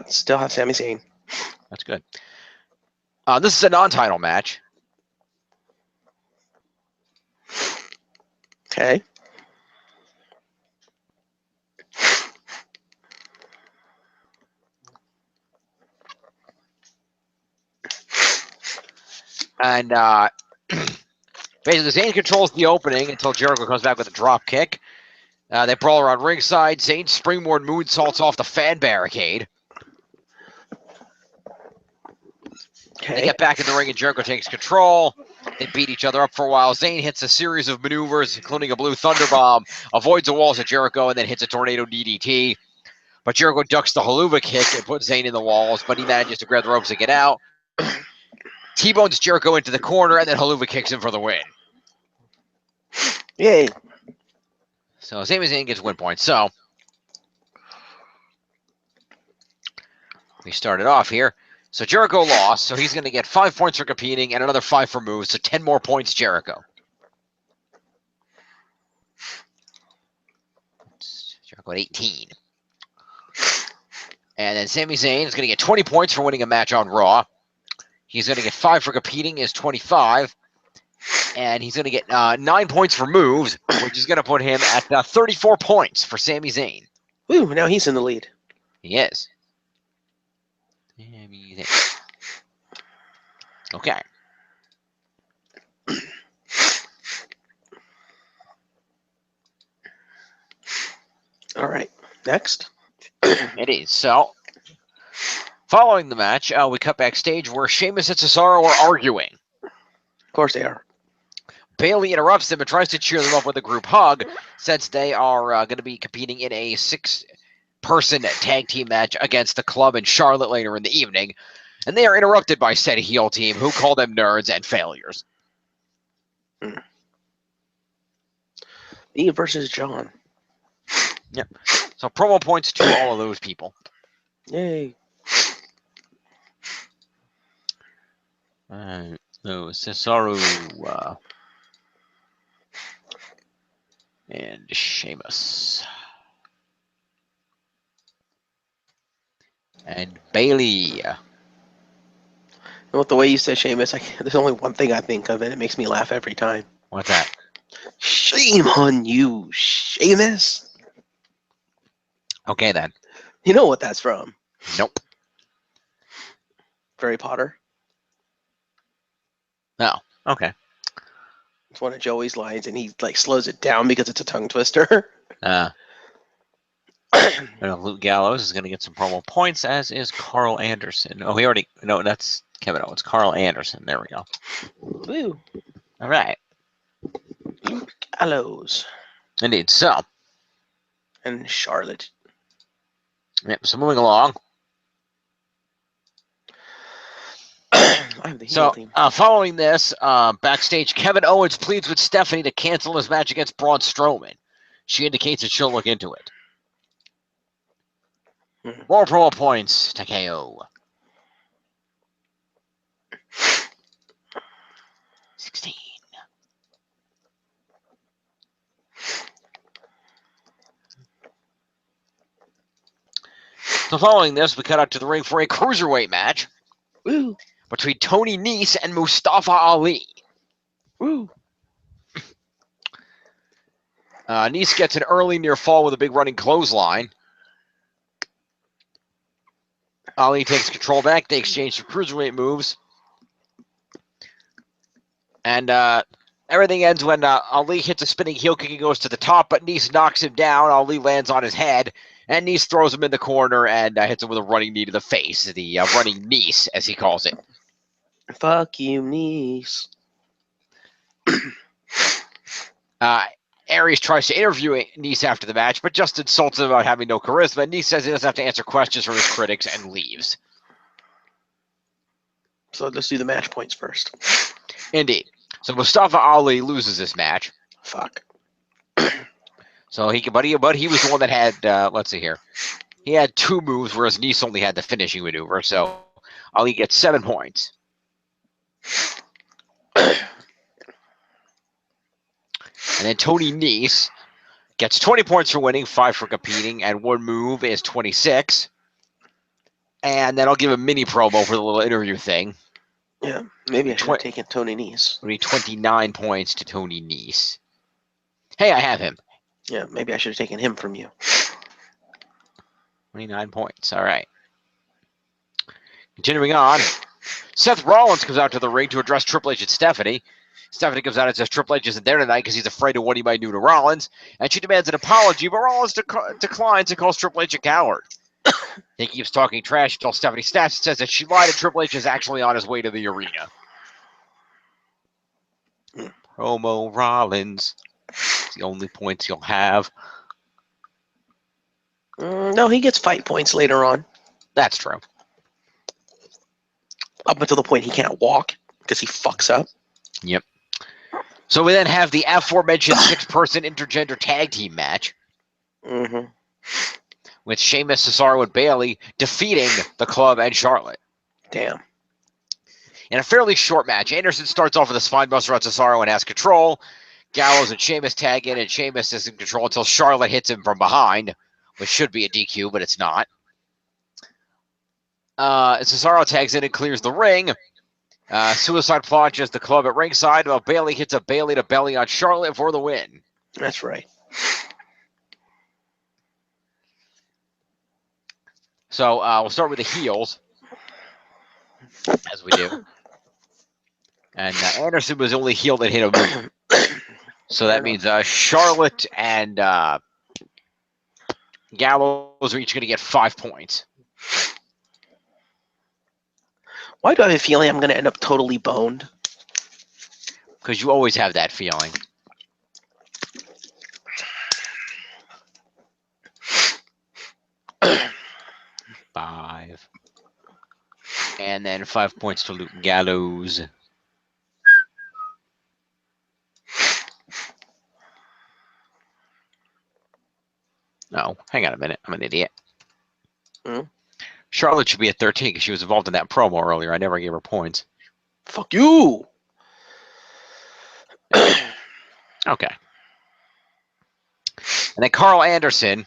still have Sami Zayn. That's good. This is a non-title match. Okay. And basically, Zayn controls the opening until Jericho comes back with a drop kick. They brawl around ringside. Zayn springboard moonsaults off the fan barricade. Okay. They get back in the ring and Jericho takes control. They beat each other up for a while. Zayn hits a series of maneuvers, including a blue thunder bomb, avoids the walls of Jericho, and then hits a tornado DDT. But Jericho ducks the haluva kick and puts Zayn in the walls, but he manages to grab the ropes and get out. T-bones Jericho into the corner, and then haluva kicks him for the win. Yay. So Sami Zayn gets win points. So we started off here. So Jericho lost, so he's going to get 5 points for competing and another 5 for moves, so 10 more points Jericho. Jericho at 18. And then Sami Zayn is going to get 20 points for winning a match on Raw. He's going to get 5 for competing, is 25. And he's going to get 9 points for moves, which is going to put him at 34 points for Sami Zayn. Woo, now he's in the lead. He is. Sami Zayn. Okay. All right. Next. It is. So, following the match, we cut backstage where Sheamus and Cesaro are arguing. Of course they are. Bayley interrupts them and tries to cheer them up with a group hug, since they are going to be competing in a 6-person tag team match against the Club in Charlotte later in the evening. And they are interrupted by said heel team, who call them nerds and failures. Me versus John. Yep. So promo points to all of those people. Yay. So Cesaro and Sheamus. And Bayley. With the way you said Sheamus, there's only one thing I think of, and it makes me laugh every time. What's that? Shame on you, Sheamus. Okay, then. You know what that's from? Nope. Harry Potter. No. Okay. It's one of Joey's lines, and he like slows it down because it's a tongue twister. Luke Gallows is going to get some promo points, as is Carl Anderson. Oh, he already. No, that's Kevin Owens. Carl Anderson. There we go. Woo. All right. Luke Gallows Indeed. So, and Charlotte. yep. So moving along. I'm the heel So, team. following this, backstage, Kevin Owens pleads with Stephanie to cancel his match against Braun Strowman. She indicates that she'll look into it. More promo points to KO. 16. So following this, we cut out to the ring for a cruiserweight match Woo. between Tony Nese and Mustafa Ali. Woo. Nese gets an early near fall with a big running clothesline. Ali takes control back. They exchange some cruiserweight moves. And everything ends when Ali hits a spinning heel kick and goes to the top, but Nese knocks him down. Ali lands on his head, and Nese throws him in the corner and hits him with a running knee to the face. The running Nese, as he calls it. Fuck you, niece. Aries tries to interview Nese after the match, but just insults him about having no charisma. Nese says he doesn't have to answer questions from his critics and leaves. So let's do the match points first. Indeed. So Mustafa Ali loses this match. Fuck. So but he was the one that had, let's see here. He had 2 moves, whereas Nese only had the finishing maneuver. So Ali gets 7 points. And then Tony Nese gets 20 points for winning, 5 for competing, and 1 move is 26. And then I'll give a mini promo for the little interview thing. Yeah, maybe I should have taken Tony Nese. It'll be 29 points to Tony Nese. Hey, I have him. Yeah, maybe I should have taken him from you. 29 points. All right. Continuing on, Seth Rollins comes out to the ring to address Triple H and Stephanie. Stephanie comes out and says Triple H isn't there tonight because he's afraid of what he might do to Rollins, and she demands an apology, but Rollins declines and calls Triple H a coward. He keeps talking trash until Stephanie snaps and says that she lied and Triple H is actually on his way to the arena. Promo Rollins. It's the only points he'll have. No, he gets fight points later on. That's true. Up until the point he can't walk because he fucks up. Yep. So we then have the aforementioned 6-person intergender tag team match. Mm-hmm. With Sheamus, Cesaro, and Bayley defeating the Club and Charlotte. Damn. In a fairly short match, Anderson starts off with a spinebuster on Cesaro and has control. Gallows and Sheamus tag in, and Sheamus is in control until Charlotte hits him from behind, which should be a DQ, but it's not. Cesaro tags in and clears the ring. Suicide launches the Club at ringside, while Bayley hits a Bayley to belly on Charlotte for the win. That's right. So we'll start with the heels, as we do. And Anderson was the only heel that hit a move. So that means Charlotte and Gallows are each going to get 5 points. Why do I have a feeling I'm going to end up totally boned? Because you always have that feeling. Five. And then 5 points to Luke Gallows. No, hang on a minute. I'm an idiot. Charlotte should be at 13 because she was involved in that promo earlier. I never gave her points. Fuck you! Okay. And then Carl Anderson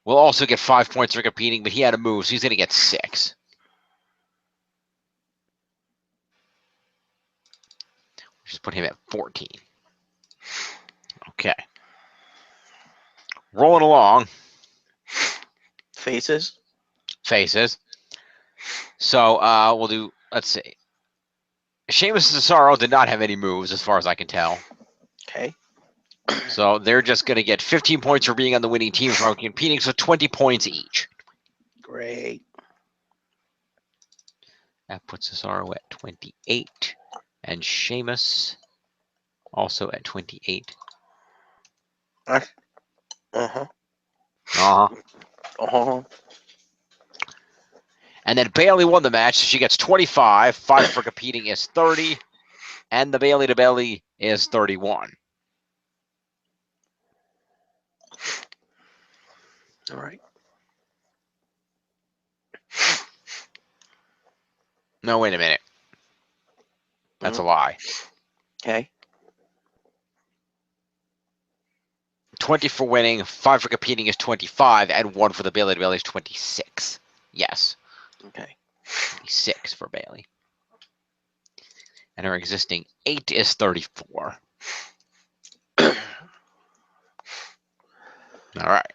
will also get 5 points for competing, but he had a move, so he's going to get 6. Just put him at 14. Okay. Rolling along. Faces. Faces. So we'll do, let's see. Sheamus and Cesaro did not have any moves, as far as I can tell. Okay. So they're just going to get 15 points for being on the winning team from competing, so 20 points each. Great. That puts Cesaro at 28, and Sheamus also at 28. Uh-huh. Uh-huh. And then Bailey won the match, so she gets 25. 5 for competing is 30, and the Bailey to Bailey is 31. All right. No, wait a minute. That's a lie. Okay. 20 for winning, 5 for competing is 25, and 1 for the Bailey to Bailey is 26. Yes. Okay. 26 for Bailey. And her existing 8 is 34. All right.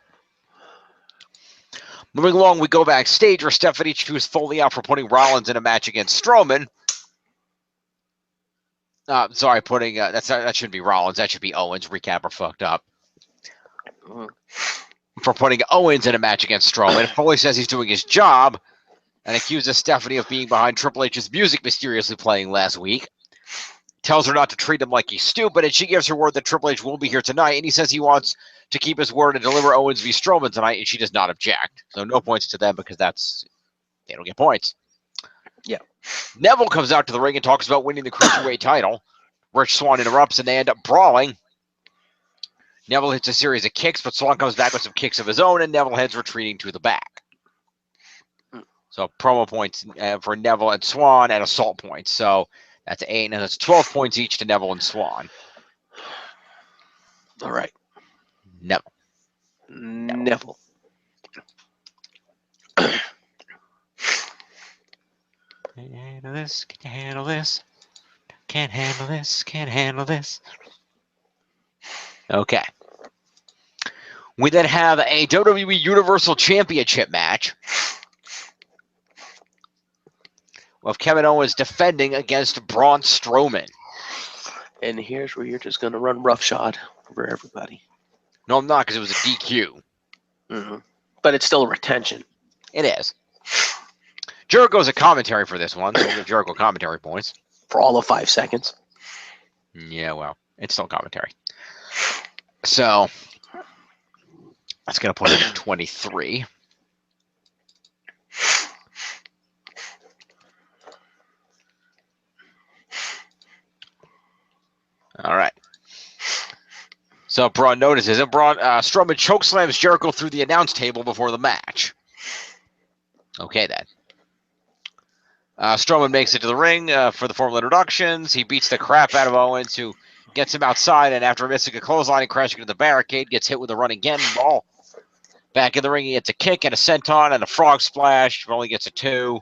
Moving along, we go backstage where Stephanie chews Foley out for putting Rollins in a match against Strowman. Sorry, putting that shouldn't be Rollins. That should be Owens. Recapper fucked up. For putting Owens in a match against Strowman. Foley says he's doing his job and accuses Stephanie of being behind Triple H's music mysteriously playing last week. Tells her not to treat him like he's stupid, and she gives her word that Triple H won't be here tonight, and he says he wants to keep his word and deliver Owens v. Strowman tonight, and she does not object. So no points to them because they don't get points. Yeah. Neville comes out to the ring and talks about winning the Cruiserweight title. Rich Swann interrupts, and they end up brawling. Neville hits a series of kicks, but Swann comes back with some kicks of his own, and Neville heads retreating to the back. So promo points for Neville and Swann and assault points. So that's 8, and that's 12 points each to Neville and Swann. All right. Neville. Can't handle this, can't handle this. Can't handle this, can't handle this. Okay. We then have a WWE Universal Championship match of Kevin Owens defending against Braun Strowman. And here's where you're just going to run roughshod over everybody. No, I'm not, because it was a DQ. Mm-hmm. But it's still a retention. It is. Jericho's a commentary for this one, so we'll give Jericho commentary points. For all of 5 seconds. Yeah, well, it's still commentary. So, that's going to put him at 23. All right. So Braun notices it. Strowman chokeslams Jericho through the announce table before the match. Okay, then. Strowman makes it to the ring for the formal introductions. He beats the crap out of Owens, who gets him outside, and after missing a clothesline and crashing into the barricade, gets hit with a running ball. Back in the ring, he gets a kick and a senton and a frog splash, but only gets a 2.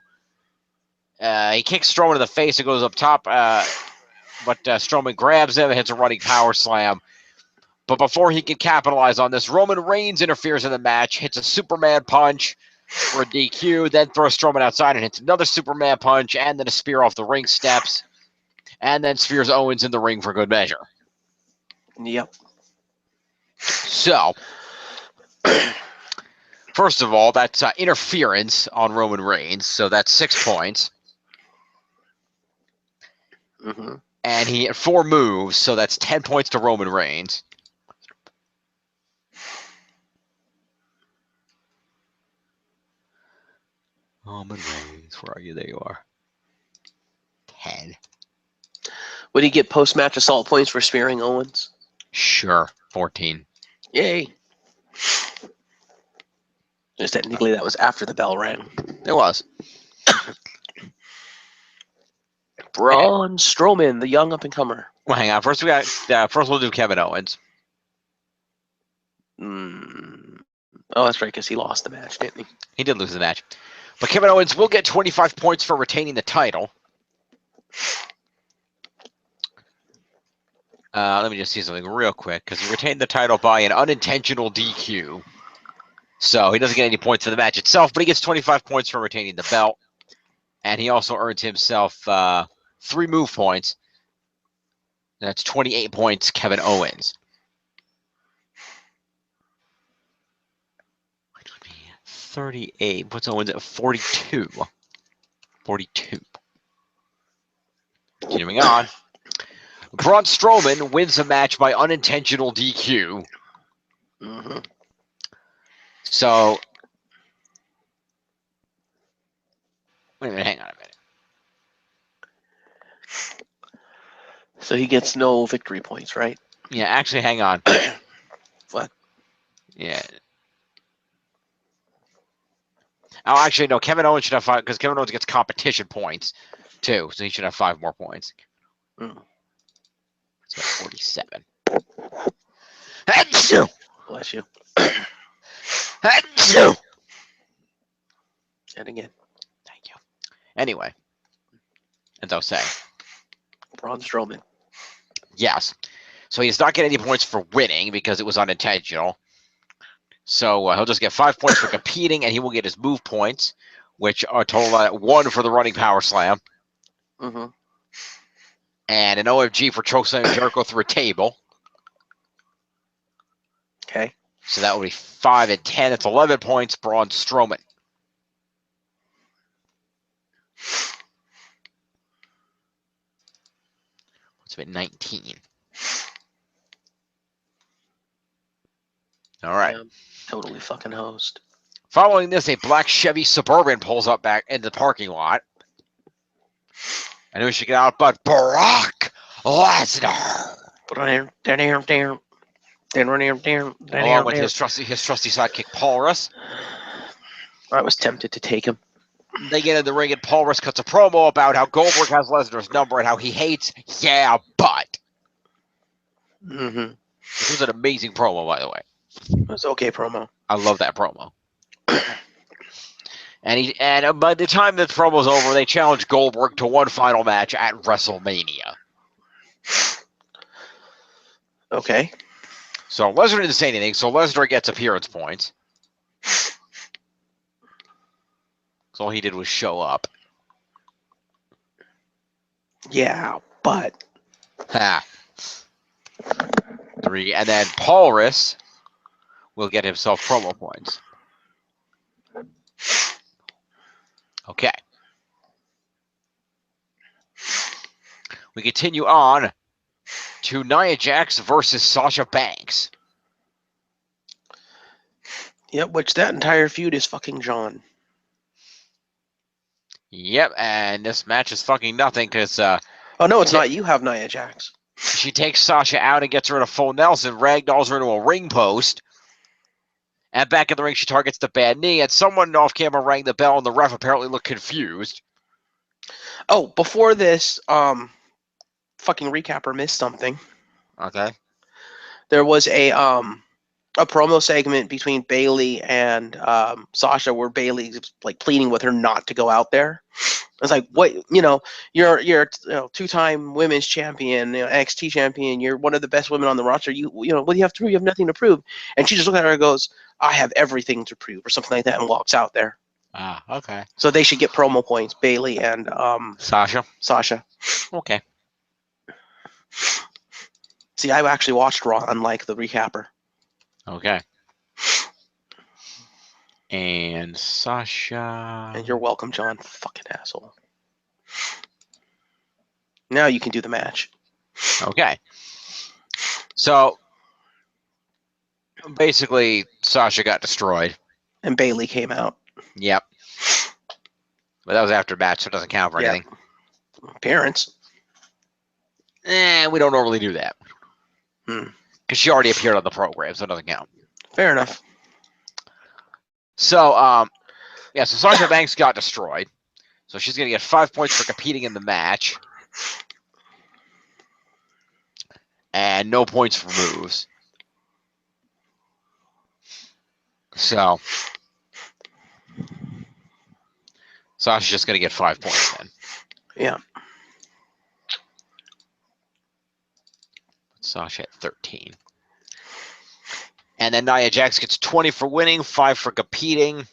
He kicks Strowman in the face and goes up top, but Strowman grabs him and hits a running power slam. But before he can capitalize on this, Roman Reigns interferes in the match, hits a Superman punch for a DQ, then throws Strowman outside and hits another Superman punch, and then a spear off the ring steps, and then spears Owens in the ring for good measure. Yep. So, first of all, that's interference on Roman Reigns, so that's 6 points. Mm-hmm. And he had 4 moves, so that's 10 points to Roman Reigns. Roman Reigns, where are you? There you are. 10. Would he get post-match assault points for spearing Owens? Sure, 14. Yay. Just technically, that was after the bell rang. It was. Braun Strowman, the young up-and-comer. Well, hang on. First we'll do Kevin Owens. Oh, that's right, because he lost the match, didn't he? He did lose the match. But Kevin Owens will get 25 points for retaining the title. Let me just see something real quick, because he retained the title by an unintentional DQ. So he doesn't get any points for the match itself, but he gets 25 points for retaining the belt. And he also earns himself 3 move points. That's 28 points, Kevin Owens. Which would be 38. Puts Owens at 42. 42. Continuing on. Braun Strowman wins the match by unintentional DQ. Mm-hmm. So, wait a minute, hang on a minute. So he gets no victory points, right? Yeah, actually, hang on. What? Yeah. Oh, actually, no. Kevin Owens should have 5 because Kevin Owens gets competition points too, so he should have 5 more points. Mm. It's got 47. Achoo! Bless you. Achoo! And again, Thank you. Anyway, as I was saying, Braun Strowman. yes. So he does not get any points for winning because it was unintentional. So he'll just get 5 points for competing, and he will get his move points, which are total at 1 for the running power slam, Mm-hmm. and an OMG for chokeslamming Jericho through a table. Okay. So that would be 5 and 10. It's 11 points, Braun Strowman. What's it, 19? All right. Yeah, totally fucking hosed. Following this, a black Chevy Suburban pulls up back into the parking lot. And who should get out but Brock Lesnar, along with his trusty sidekick Paul Russ. I was tempted to take him. They get in the ring, and Paul Russ cuts a promo about how Goldberg has Lesnar's number and how he hates but. Mm-hmm. This was an amazing promo, by the way. It was okay promo. I love that promo. And by the time the promo's over, they challenge Goldberg to one final match at WrestleMania. Okay. So Lesnar didn't say anything, so Lesnar gets appearance points. So all he did was show up. Yeah, but. Ha. 3. And then Paul Russ will get himself promo points. Okay. We continue on to Nia Jax versus Sasha Banks. Yep, which that entire feud is fucking John. Yep, and this match is fucking nothing because Oh, no, it's not. You have Nia Jax. she takes Sasha out and gets her in a full Nelson, ragdolls her into a ring post. And back in the ring, she targets the bad knee, and someone off camera rang the bell, and the ref apparently looked confused. Oh, before this, fucking recapper missed something. Okay. There was a promo segment between Bailey and Sasha where Bailey's like pleading with her not to go out there. It's like, what, you're a 2-time women's champion, NXT champion. You're one of the best women on the roster. What do you have to prove? You have nothing to prove. And she just looks at her and goes, I have everything to prove, or something like that, and walks out there. Ah, okay. So they should get promo points, Bailey and Sasha. Okay. See, I actually watched Raw, unlike the recapper. Okay. And Sasha. And you're welcome, John. Fucking asshole. Now you can do the match. Okay. So basically, Sasha got destroyed. And Bailey came out. Yep. But that was after match, so it doesn't count for Yeah. anything. Appearance. We don't normally do that. Because she already appeared on the program, so it doesn't count. Fair enough. So, so Sasha Banks got destroyed. So she's going to get 5 points for competing in the match. And no points for moves. So, Sasha's just going to get 5 points then. Yeah. Sasha at 13. And then Nia Jax gets 20 for winning, 5 for competing.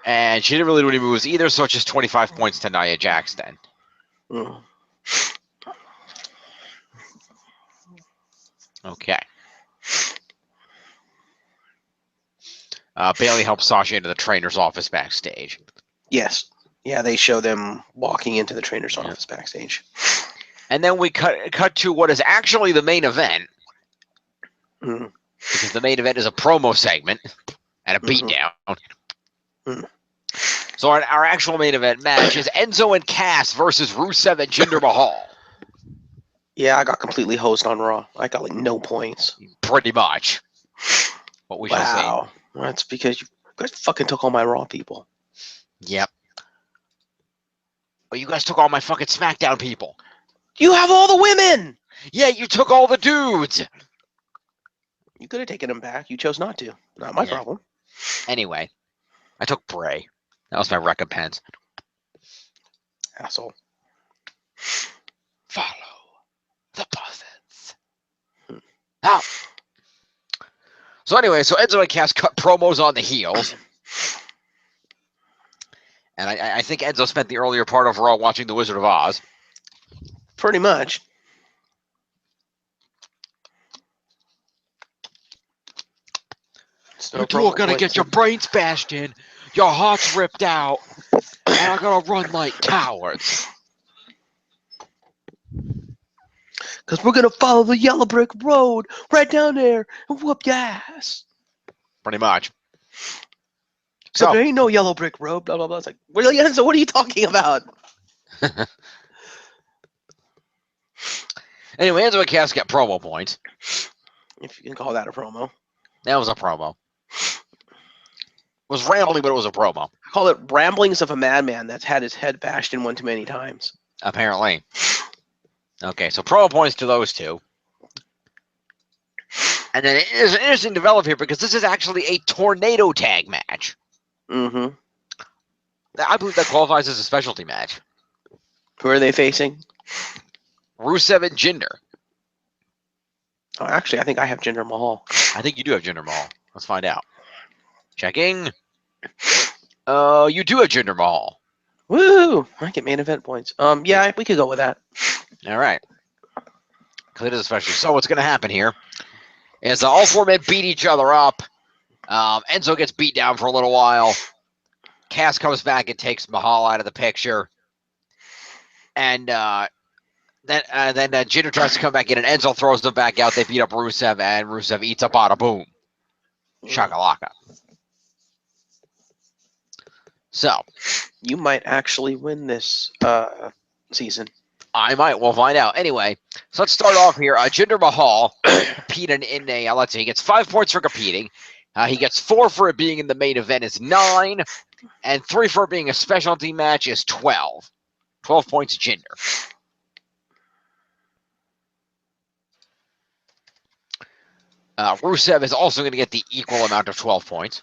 And she didn't really do any moves either, so it's just 25 points to Nia Jax then. Mm. Okay. Bailey helps Sasha into the trainer's office backstage. Yes. Yeah, they show them walking into the trainer's office backstage. And then we cut to what is actually the main event. Mm. Because the main event is a promo segment and a Mhm. beatdown. Mhm. So our actual main event match is Enzo and Cass versus Rusev and Jinder Mahal. Yeah, I got completely hosed on Raw. I got like no points. Pretty much. What we shall Wow. That's because you guys fucking took all my Raw people. see. Yep. Oh, you guys took all my fucking SmackDown people. You have all the women! Yeah, you took all the dudes. You could have taken them back. You chose not to. Not my Yeah. problem. Anyway, I took Bray. That was my recompense. Asshole. Follow the buzzards. Now. So anyway, so Enzo and Cass cut promos on the heels. And I think Enzo spent the earlier part of Raw watching The Wizard of Oz. Pretty much. You two are going to get your brains bashed in, your hearts ripped out, and are going to run like cowards. Because we're going to follow the yellow brick road right down there and whoop your ass. Pretty much. So So, there ain't no yellow brick road, blah, blah, blah. It's like, really, Enzo, what are you talking about? anyway, Enzo and Cass get promo points. If you can call that a promo. That was a promo. It was rambling, but it was a promo. I call it ramblings of a madman that's had his head bashed in one too many times. Apparently. Okay, so promo points to those two. And then it is an interesting development here because this is actually a tornado tag match. Mm-hmm. I believe that qualifies as a specialty match. Who are they facing? Rusev and Jinder. Oh, actually, I think I have Jinder Mahal. I think you do have Jinder Mahal. Let's find out. Checking. You do have Jinder Mahal. Woo! I get main event points. Yeah, we could go with that. All right. Because it is special. So what's going to happen here is all four men beat each other up. Enzo gets beat down for a little while. Cass comes back and takes Mahal out of the picture. And then Jinder tries to come back in, and Enzo throws them back out. They beat up Rusev, and Rusev eats a bada boom. Shakalaka. So. You might actually win this season. I might. We'll find out. Anyway, so let's start off here. Jinder Mahal competed in a, let's see, he gets 5 points for competing. He gets 4 for it being in the main event is 9. And 3 for it being a specialty match is 12. 12 points, Jinder. Rusev is also going to get the equal amount of 12 points.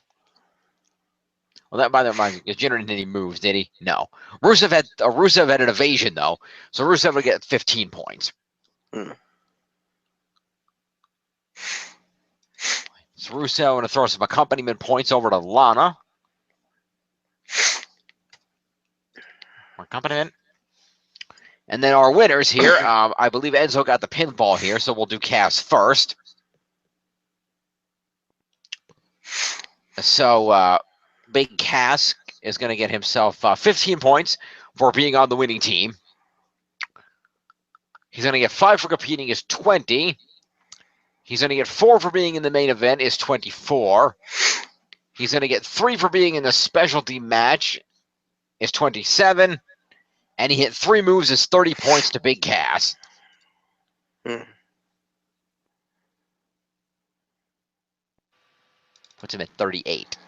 Well, that by the way, Jinder didn't any moves, did he? No. Rusev had an evasion though, so Rusev would get 15 points. Mm. So Rusev going to throw some accompaniment points over to Lana. Accompaniment. And then our winners here, I believe Enzo got the pinfall here, so we'll do Cass first. So Big Cass is going to get himself 15 points for being on the winning team. He's going to get 5 for competing is 20. He's going to get 4 for being in the main event is 24. He's going to get 3 for being in the specialty match is 27. And he hit 3 moves is 30 points to Big Cass. Mm. Puts him at 38.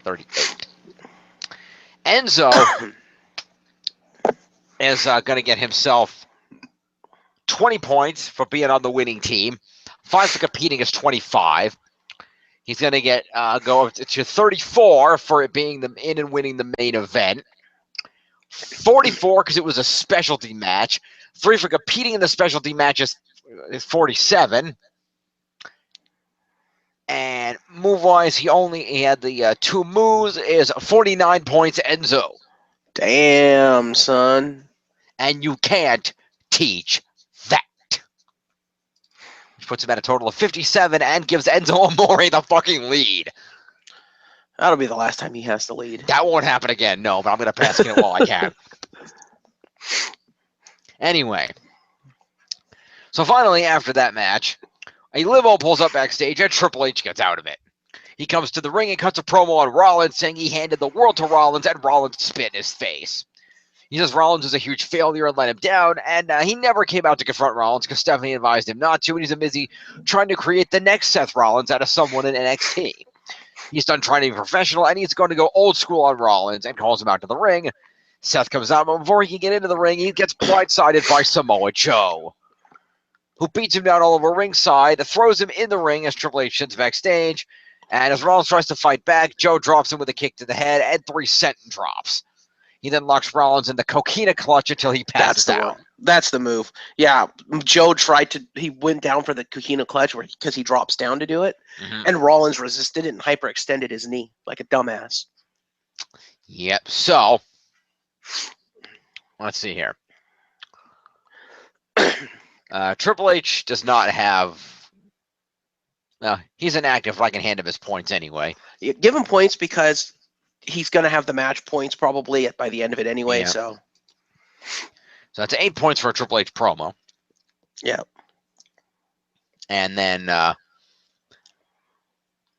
38. Enzo is going to get himself 20 points for being on the winning team. 5 for competing is 25. He's going to get go up to 34 for it being in and winning the main event. 44 because it was a specialty match. 3 for competing in the specialty match is 47. And move-wise, he had the 2 moves, is 49 points, Enzo. Damn, son. And you can't teach that. Which puts him at a total of 57 and gives Enzo Amore the fucking lead. That'll be the last time he has to lead. That won't happen again, no, but I'm going to pass it while I can. Anyway. So finally, after that match, a limo pulls up backstage and Triple H gets out of it. He comes to the ring and cuts a promo on Rollins, saying he handed the world to Rollins and Rollins spit in his face. He says Rollins is a huge failure and let him down, and he never came out to confront Rollins because Stephanie advised him not to, and he's busy trying to create the next Seth Rollins out of someone in NXT. He's done trying to be professional, and he's going to go old school on Rollins and calls him out to the ring. Seth comes out, but before he can get into the ring, he gets blindsided by Samoa Joe, who beats him down all over ringside, throws him in the ring as Triple H sits backstage, and as Rollins tries to fight back, Joe drops him with a kick to the head and 3 senton drops. He then locks Rollins in the coquina clutch until he passes out. That's the move. Yeah, Joe he went down for the coquina clutch because he drops down to do it, and Rollins resisted it and hyperextended his knee like a dumbass. Yep, so, let's see here. Triple H does not have... he's inactive. I can hand him his points anyway. Yeah, give him points because he's going to have the match points probably by the end of it anyway. Yeah. So that's 8 points for a Triple H promo. Yeah. And then,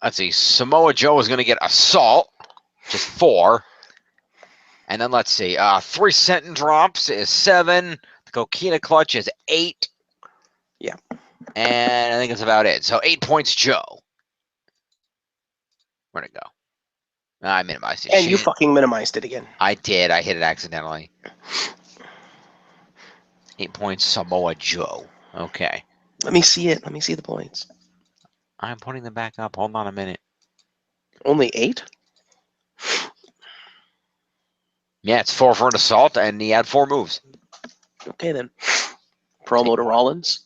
let's see, Samoa Joe is going to get assault, which is 4. And then let's see, 3 senton drops is 7. The coquina clutch is 8. Yeah. And I think that's about it. So 8 points, Joe. Where'd it go? I minimized it. And you fucking minimized it again. I did. I hit it accidentally. 8 points, Samoa Joe. Okay. Let me see it. Let me see the points. I'm putting them back up. Hold on a minute. Only 8? Yeah, it's 4 for an assault, and he had 4 moves. Okay, then. Promo to Rollins.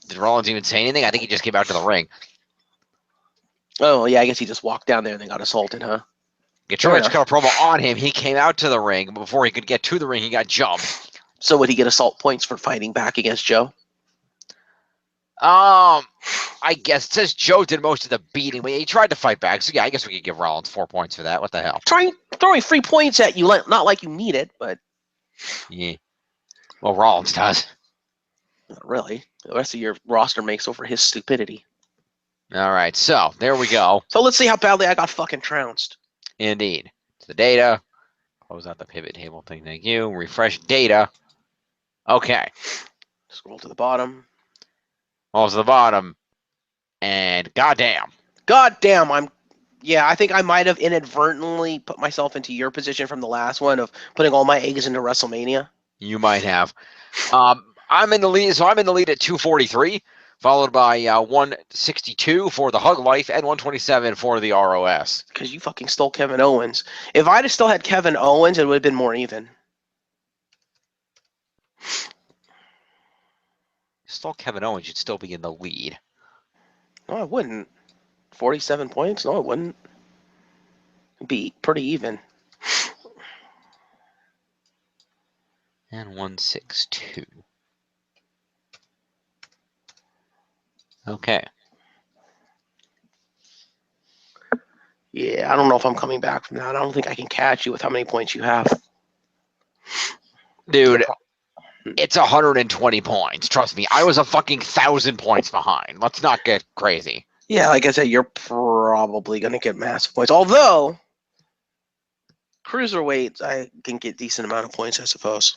Did Rollins even say anything? I think he just came out to the ring. Oh, yeah, I guess he just walked down there and then got assaulted, huh? Triple H cut a promo on him. He came out to the ring. But before he could get to the ring, he got jumped. So would he get assault points for fighting back against Joe? I guess it says Joe did most of the beating, but he tried to fight back. So yeah, I guess we could give Rollins 4 points for that. What the hell? Throwing free points at you, not like you need it, but yeah. Well, Rollins does. Not really. The rest of your roster makes over his stupidity. All right, so there we go. So let's see how badly I got fucking trounced. Indeed. To the data. Close out the pivot table thing. Thank you. Refresh data. Okay. Scroll to the bottom. All to the bottom. And goddamn. Goddamn, I think I might have inadvertently put myself into your position from the last one of putting all my eggs into WrestleMania. You might have. I'm in the lead, so I'm in the lead at 243, followed by 162 for the Hug Life and 127 for the ROS. Because you fucking stole Kevin Owens. If I'd have still had Kevin Owens, it would have been more even. Stole Kevin Owens, you'd still be in the lead. No, I wouldn't. 47 points? No, it wouldn't. It'd be pretty even. And 162. Okay. Yeah, I don't know if I'm coming back from that. I don't think I can catch you with how many points you have. Dude, it's 120 points. Trust me, I was a fucking 1,000 points behind. Let's not get crazy. Yeah, like I said, you're probably going to get massive points. Although, cruiserweights, I can get decent amount of points, I suppose.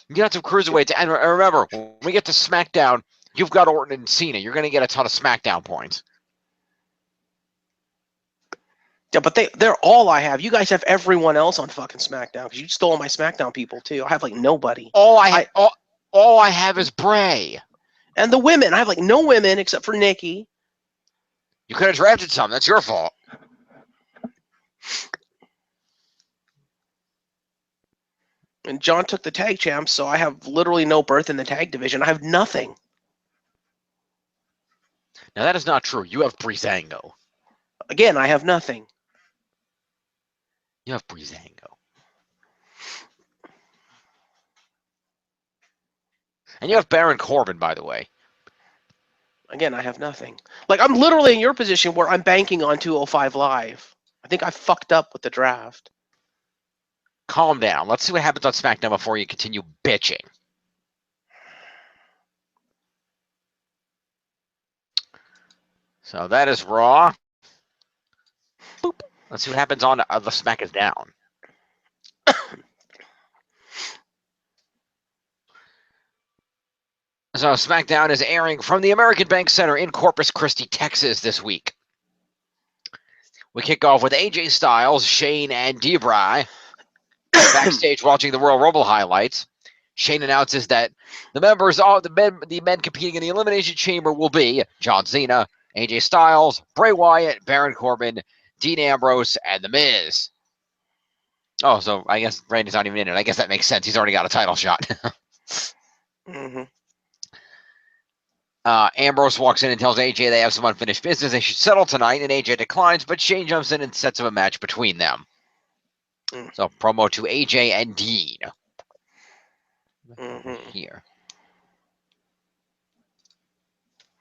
You got some cruiserweights, and remember, when we get to SmackDown, you've got Orton and Cena. You're going to get a ton of SmackDown points. Yeah, but they're all I have. You guys have everyone else on fucking SmackDown because you stole my SmackDown people too. I have like nobody. All I have is Bray. And the women, I have like no women except for Nikki. You could have drafted some. That's your fault. And John took the tag champs, so I have literally no berth in the tag division. I have nothing. Now that is not true. You have Breezango. Again, I have nothing. You have Breezango. And you have Baron Corbin, by the way. Again, I have nothing. Like, I'm literally in your position where I'm banking on 205 Live. I think I fucked up with the draft. Calm down. Let's see what happens on SmackDown before you continue bitching. So that is Raw. Boop. Let's see what happens on the Smack is Down. So SmackDown is airing from the American Bank Center in Corpus Christi, Texas this week. We kick off with AJ Styles, Shane, and Debray backstage watching the Royal Rumble highlights. Shane announces that the members of the men competing in the Elimination Chamber will be John Cena, AJ Styles, Bray Wyatt, Baron Corbin, Dean Ambrose, and The Miz. Oh, so I guess Randy's not even in it. I guess that makes sense. He's already got a title shot. Mm-hmm. Ambrose walks in and tells AJ they have some unfinished business. They should settle tonight, and AJ declines, but Shane jumps in and sets up a match between them. So promo to AJ and Dean. Mm-hmm. Here.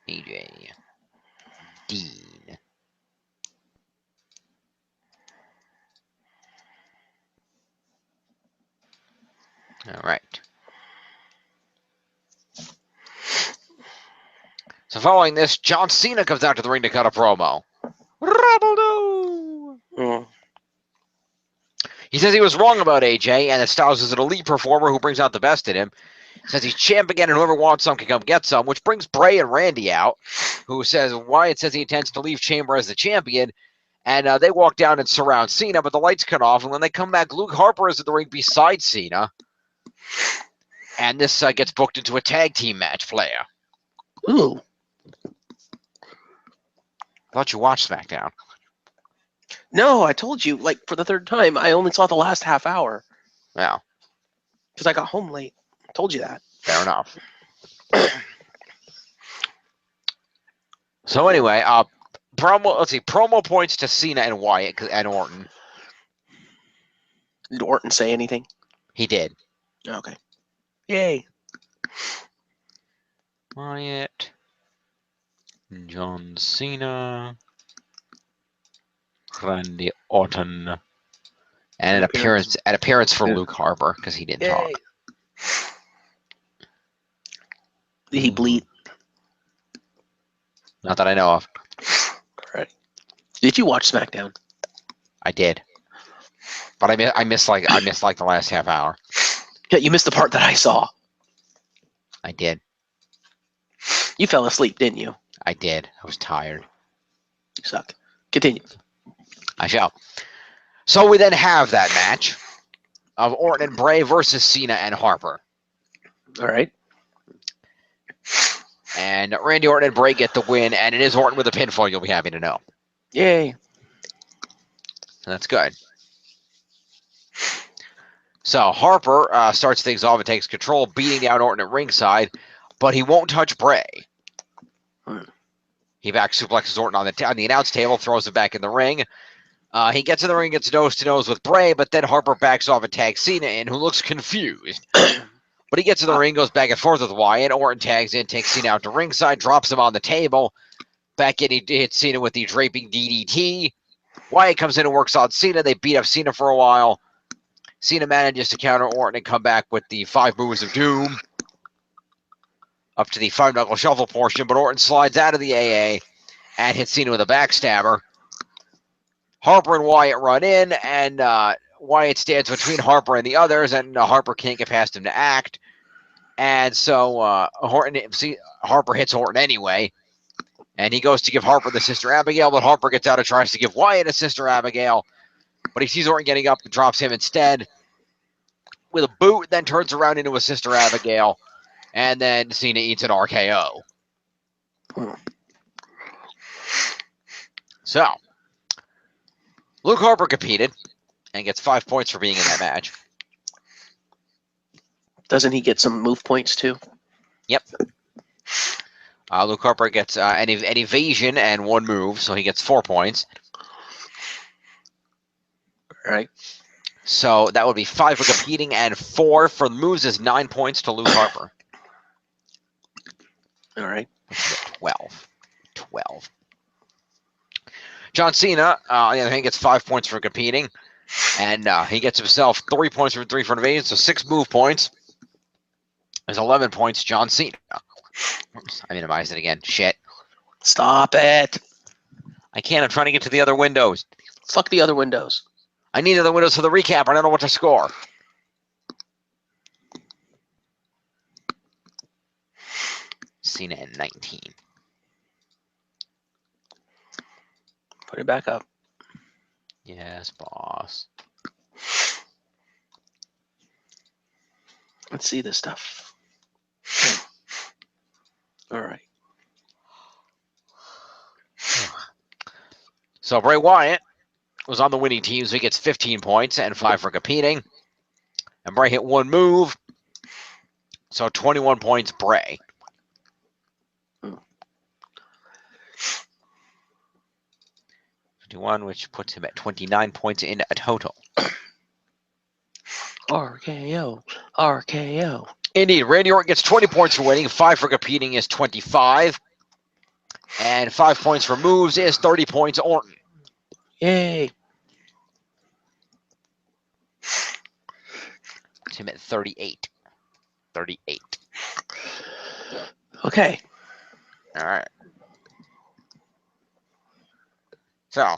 AJ. Dean. All right. So following this, John Cena comes out to the ring to cut a promo. Mm. He says he was wrong about AJ and that Styles is an elite performer who brings out the best in him. Says he's champ again and whoever wants some can come get some, which brings Bray and Randy out, who says Wyatt says he intends to leave Chamber as the champion. And they walk down and surround Cena, but the lights cut off. And when they come back, Luke Harper is at the ring beside Cena. And this gets booked into a tag team match, Flair. Ooh. I thought you watched SmackDown. No, I told you, like, for the third time, I only saw the last half hour. Well, Because I got home late. I told you that. fair enough. So anyway, promo points to Cena and Wyatt and Orton. Did Orton say anything? He did. Okay. Yay. Wyatt, John Cena, Randy Orton, and an appearance for Luke Harper because he didn't talk. Did he bleed? Not that I know of. Right. Did you watch SmackDown? I did, but I missed like the last half hour. Yeah, you missed the part that I saw. I did. You fell asleep, didn't you? I did. I was tired. You suck. Continue. I shall. So we then have that match of Orton and Bray versus Cena and Harper. All right. And Randy Orton and Bray get the win, and it is Orton with a pinfall, you'll be happy to know. Yay. So that's good. So Harper starts things off and takes control, beating down Orton at ringside, but he won't touch Bray. He back suplexes Orton on the announce table, throws him back in the ring. He gets in the ring, gets nose-to-nose with Bray, but then Harper backs off and tags Cena in, who looks confused. But he gets in the ring, goes back and forth with Wyatt. Orton tags in, takes Cena out to ringside, drops him on the table. Back in, he hits Cena with the draping DDT. Wyatt comes in and works on Cena. They beat up Cena for a while. Cena manages to counter Orton and come back with the 5 moves of doom. Up to the 5-knuckle shuffle portion, but Orton slides out of the AA and hits Cena with a backstabber. Harper and Wyatt run in, and Wyatt stands between Harper and the others, and Harper can't get past him to act. And so Harper hits Orton anyway, and he goes to give Harper the Sister Abigail, but Harper gets out and tries to give Wyatt a Sister Abigail, but he sees Orton getting up and drops him instead with a boot, then turns around into a Sister Abigail, and then Cena eats an RKO. So Luke Harper competed and gets 5 points for being in that match. Doesn't he get some move points too? Yep. Luke Harper gets an evasion and 1 move, so he gets 4 points. All right. So that would be 5 for competing and 4 for moves is 9 points to Luke Harper. All right. 12. John Cena, on the other hand, gets 5 points for competing. And he gets himself 3 points for 3 for evasion, so 6 move points. There's 11 points, John Cena. Oops, I minimized it again. Shit. Stop it. I can't. I'm trying to get to the other windows. Fuck the other windows. I need other windows for the recap. I don't know what to score. Cena at 19. Put it back up. Yes, boss. Let's see this stuff. All right. So Bray Wyatt was on the winning team, so he gets 15 points and 5 for competing. And Bray hit 1 move, so 21 points, Bray. Which puts him at 29 points in a total. RKO. RKO. Indeed, Randy Orton gets 20 points for winning, 5 for competing is 25, and 5 points for moves is 30 points, Orton. Yay. Puts him at 38. 38. Okay. All right. So,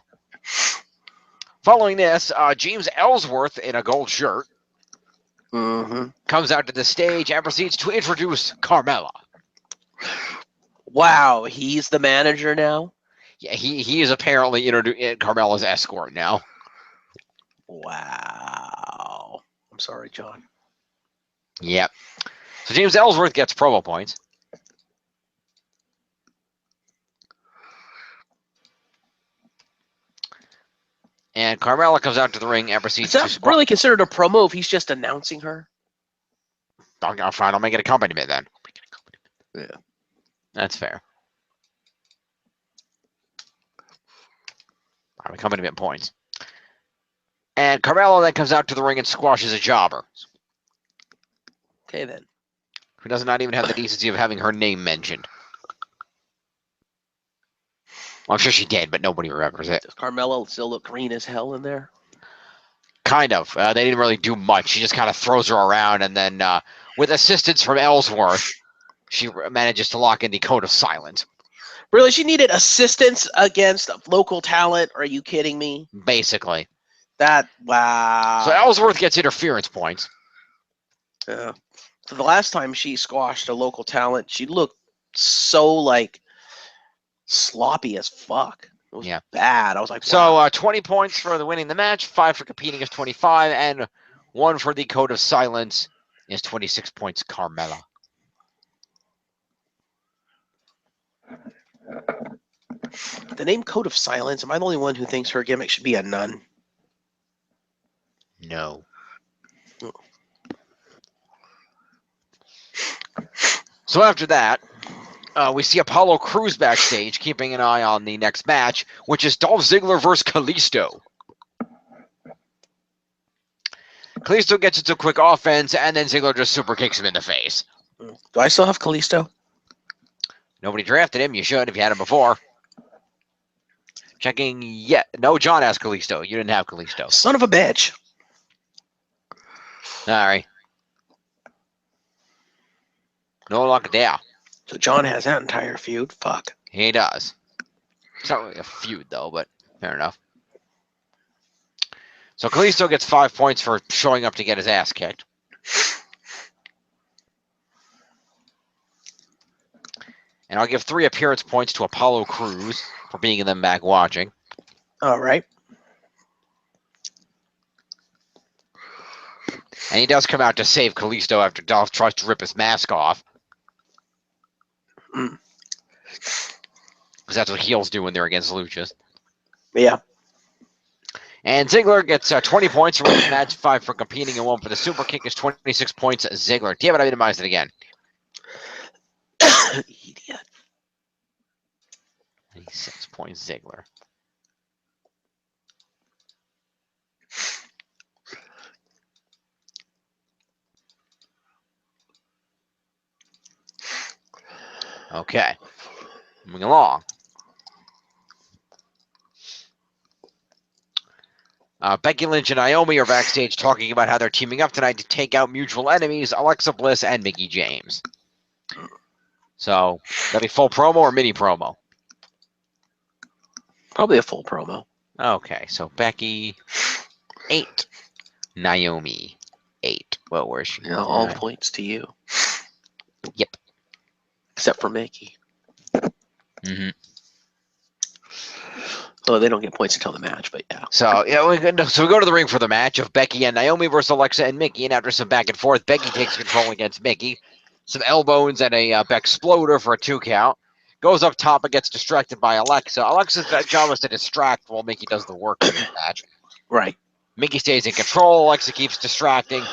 following this, James Ellsworth in a gold shirt comes out to the stage and proceeds to introduce Carmella. Wow, he's the manager now? Yeah, he is apparently Carmella's escort now. Wow. I'm sorry, John. Yep. So James Ellsworth gets promo points. And Carmella comes out to the ring and proceeds Is that really considered a promo if he's just announcing her? Fine, I'll make it accompaniment then. Yeah. That's fair. Accompaniment points. And Carmella then comes out to the ring and squashes a jobber. Okay, then. Who does not even have the decency of having her name mentioned. Well, I'm sure she did, but nobody remembers it. Does Carmella still look green as hell in there? Kind of. They didn't really do much. She just kind of throws her around, and then with assistance from Ellsworth, she manages to lock in the Code of Silence. Really? She needed assistance against local talent? Are you kidding me? Basically. Wow. So Ellsworth gets interference points. Yeah. So the last time she squashed a local talent, she looked so, like, sloppy as fuck. It was bad. I was like, wow. So 20 points for the winning the match, 5 for competing is 25, and 1 for the Code of Silence is 26 points, Carmella. The name Code of Silence, am I the only one who thinks her gimmick should be a nun? No. So after that, we see Apollo Crews backstage, keeping an eye on the next match, which is Dolph Ziggler versus Kalisto. Kalisto gets into a quick offense, and then Ziggler just super kicks him in the face. Do I still have Kalisto? Nobody drafted him. You should if you had him before. Checking. Yeah. No, John has Kalisto. You didn't have Kalisto. Son of a bitch. All right. No luck there. So John has that entire feud? Fuck. He does. It's not really a feud, though, but fair enough. So Kalisto gets 5 points for showing up to get his ass kicked. And I'll give 3 appearance points to Apollo Crews for being in them back watching. All right. And he does come out to save Kalisto after Dolph tries to rip his mask off. Because that's what heels do when they're against luchas. Yeah. And Ziggler gets 20 points for winning the match, 5 for competing, and 1 for the super kick is 26 points. Ziggler. Damn it, I minimized it again. Idiot. 6 points Ziggler. Okay. Moving along. Becky Lynch and Naomi are backstage talking about how they're teaming up tonight to take out mutual enemies, Alexa Bliss and Mickie James. So, that'll be full promo or mini promo? Probably a full promo. Okay, so Becky, 8. Naomi, 8. Well, where's she? Yeah, all points to you. Yep. Except for Mickey. Mm-hmm. Oh, they don't get points until the match, but yeah. So, yeah, we go to the ring for the match of Becky and Naomi versus Alexa and Mickie, and after some back and forth, Becky takes control against Mickie. Some elbows and a Beck-sploder for a 2 count. Goes up top and gets distracted by Alexa. Alexa's job is to distract while Mickie does the work in the match. Right. Mickie stays in control. Alexa keeps distracting.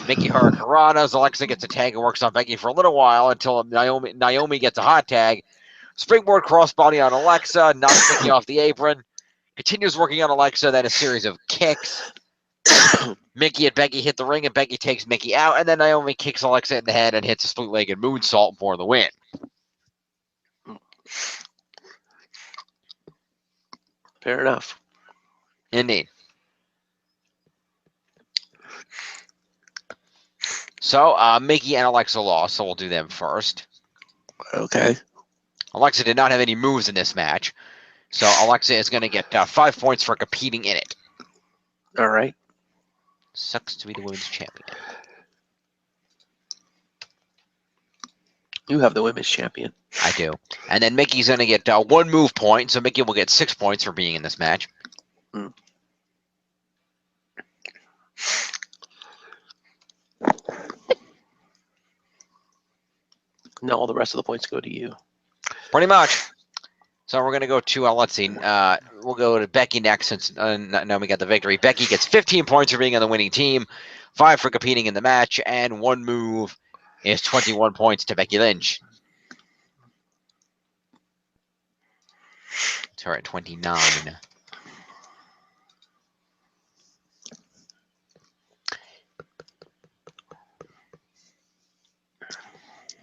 Mickie hurricanranas. Alexa gets a tag and works on Becky for a little while until Naomi gets a hot tag. Springboard crossbody on Alexa. Knocks Mickie off the apron. Continues working on Alexa. Then a series of kicks. Mickie and Becky hit the ring, and Becky takes Mickie out. And then Naomi kicks Alexa in the head and hits a split-legged moonsault for the win. Fair enough. Indeed. So, Mickie and Alexa lost, so we'll do them first. Okay. Alexa did not have any moves in this match, so Alexa is going to get 5 points for competing in it. All right. Sucks to be the women's champion. You have the women's champion. I do. And then Mickey's going to get 1 move point, so Mickie will get 6 points for being in this match. Mm. Now all the rest of the points go to you. Pretty much. So we're going to go to, let's see, we'll go to Becky next since Naomi got the victory. Becky gets 15 points for being on the winning team, 5 for competing in the match, and 1 move is 21 points to Becky Lynch. It's her at 29.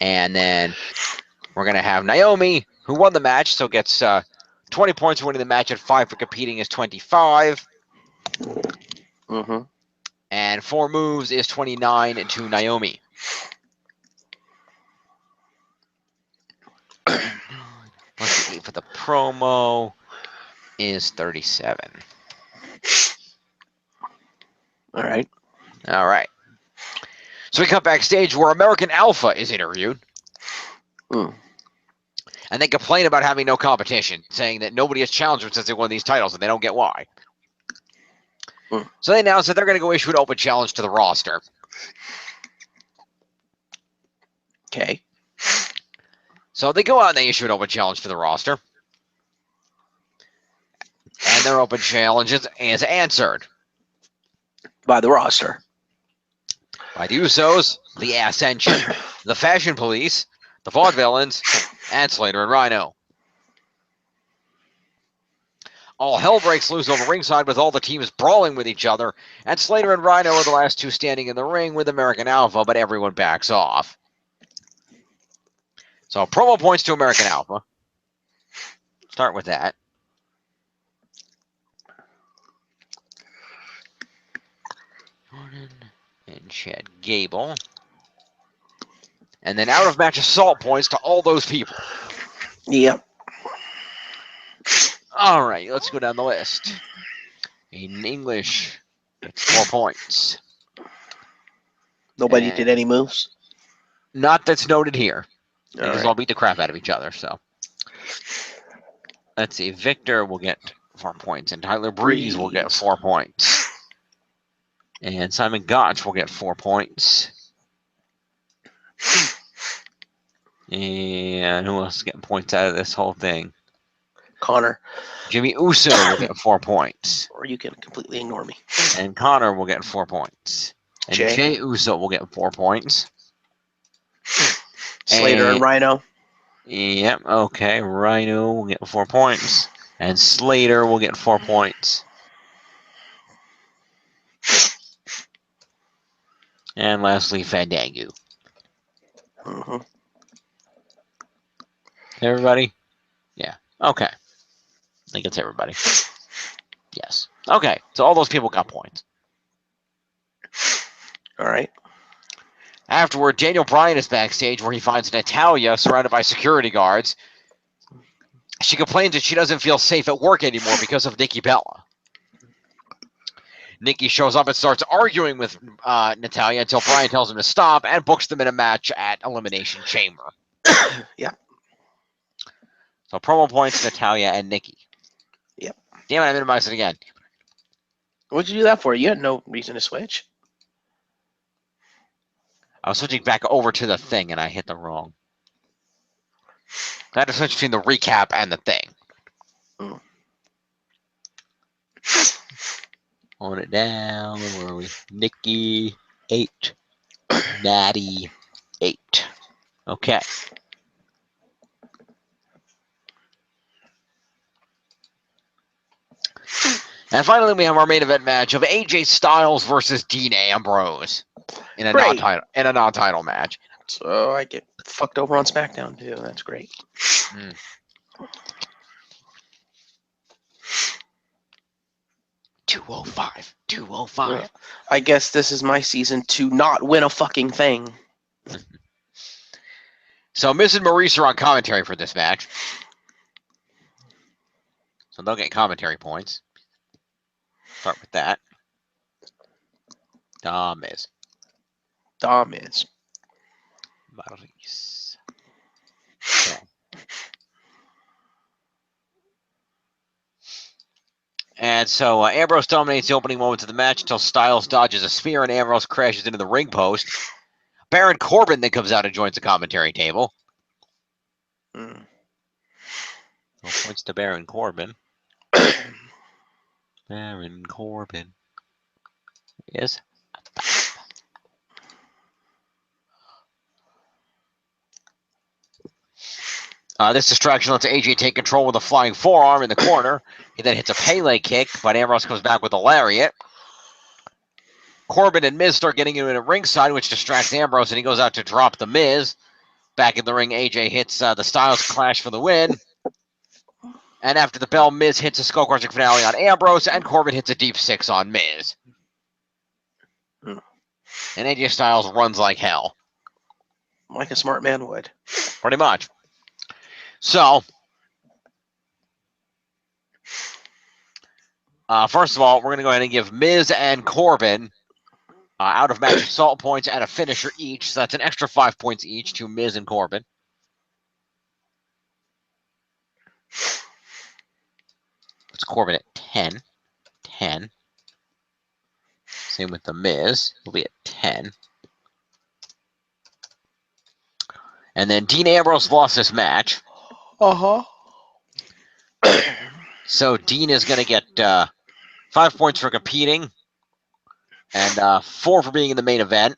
And then we're going to have Naomi, who won the match, so gets 20 points for winning the match, and 5 for competing is 25. Mm-hmm. And 4 moves is 29 to Naomi. Plus the 8 for the promo is 37. All right. All right. So we come backstage where American Alpha is interviewed. Mm. And they complain about having no competition, saying that nobody has challenged them since they won these titles, and they don't get why. Mm. So they announced that they're going to go issue an open challenge to the roster. Okay. So they go out and they issue an open challenge to the roster. And their open challenge is answered. By the roster. By the Usos, the Ascension, the Fashion Police, the Vaudevillains, and Slater and Rhino. All hell breaks loose over ringside with all the teams brawling with each other, and Slater and Rhino are the last 2 standing in the ring with American Alpha, but everyone backs off. So promo points to American Alpha. Start with that. Jordan and Chad Gable. And then out of match assault points to all those people. Yep. All right, let's go down the list. In English, it's 4 points. Nobody And did any moves? not that's noted here. They All just right. all beat the crap out of each other, so. Let's see. Victor will get 4 points, and Tyler Breeze will get 4 points. And Simon Gotch will get 4 points. And who else is getting points out of this whole thing? Connor. Jimmy Uso will get 4 points. Or you can completely ignore me. And Connor will get 4 points. And Jay. Jay Uso will get 4 points. Slater and Rhino. Yep. Okay. Rhino will get 4 points, and Slater will get 4 points. And lastly, Fandango. Mm-hmm. Everybody? Yeah. Okay. I think it's everybody. Yes. Okay. So all those people got points. All right. Afterward, Daniel Bryan is backstage where he finds Natalya surrounded by security guards. She complains that she doesn't feel safe at work anymore because of Nikki Bella. Nikki shows up and starts arguing with Natalya until Bryan tells him to stop and books them in a match at Elimination Chamber. Yeah. So promo points, Natalya and Nikki. Yep. Damn it, I minimized it again. What'd you do that for? You had no reason to switch. I was switching back over to the thing and I hit the wrong. I had to switch between the recap and the thing. Mm. Hold it down. Where are we? Nikki 8. Natty 8. Okay. And finally, we have our main event match of AJ Styles versus Dean Ambrose in a Great. non-title match. So I get fucked over on SmackDown too. That's great. 205. 205. Yeah. I guess this is my season to not win a fucking thing. So Miz and Maurice are on commentary for this match. So they'll get commentary points. Start with that. Miz. Dom is. Maurice. Okay. And so Ambrose dominates the opening moments of the match until Styles dodges a spear and Ambrose crashes into the ring post. Baron Corbin then comes out and joins the commentary table. Mm. No points to Baron Corbin. Baron Corbin is this distraction lets AJ take control with a flying forearm in the corner. He then hits a Pele kick, but Ambrose comes back with a lariat. Corbin and Miz start getting into it at ringside, which distracts Ambrose, and he goes out to drop the Miz. Back in the ring, AJ hits the Styles Clash for the win. And after the bell, Miz hits a skull-crushing finale on Ambrose, and Corbin hits a deep 6 on Miz. Hmm. And AJ Styles runs like hell. Like a smart man would. Pretty much. So, first of all, we're going to go ahead and give Miz and Corbin out of match assault points and a finisher each. So that's an extra 5 points each to Miz and Corbin. Puts Corbin at 10. 10. Same with the Miz. He'll be at 10. And then Dean Ambrose lost this match. Uh-huh. So Dean is going to get 5 points for competing. And 4 for being in the main event.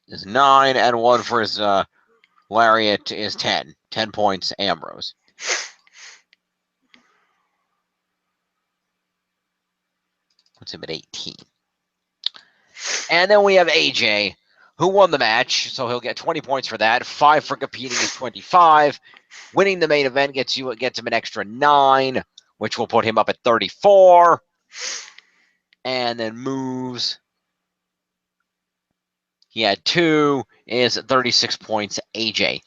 Is 9. And 1 for his lariat is 10. 10 points, Ambrose. Puts him at 18. And then we have AJ, who won the match, so he'll get 20 points for that. 5 for competing is 25. Winning the main event gets him an extra 9, which will put him up at 34. And then moves. He had 2, is 36 points, AJ.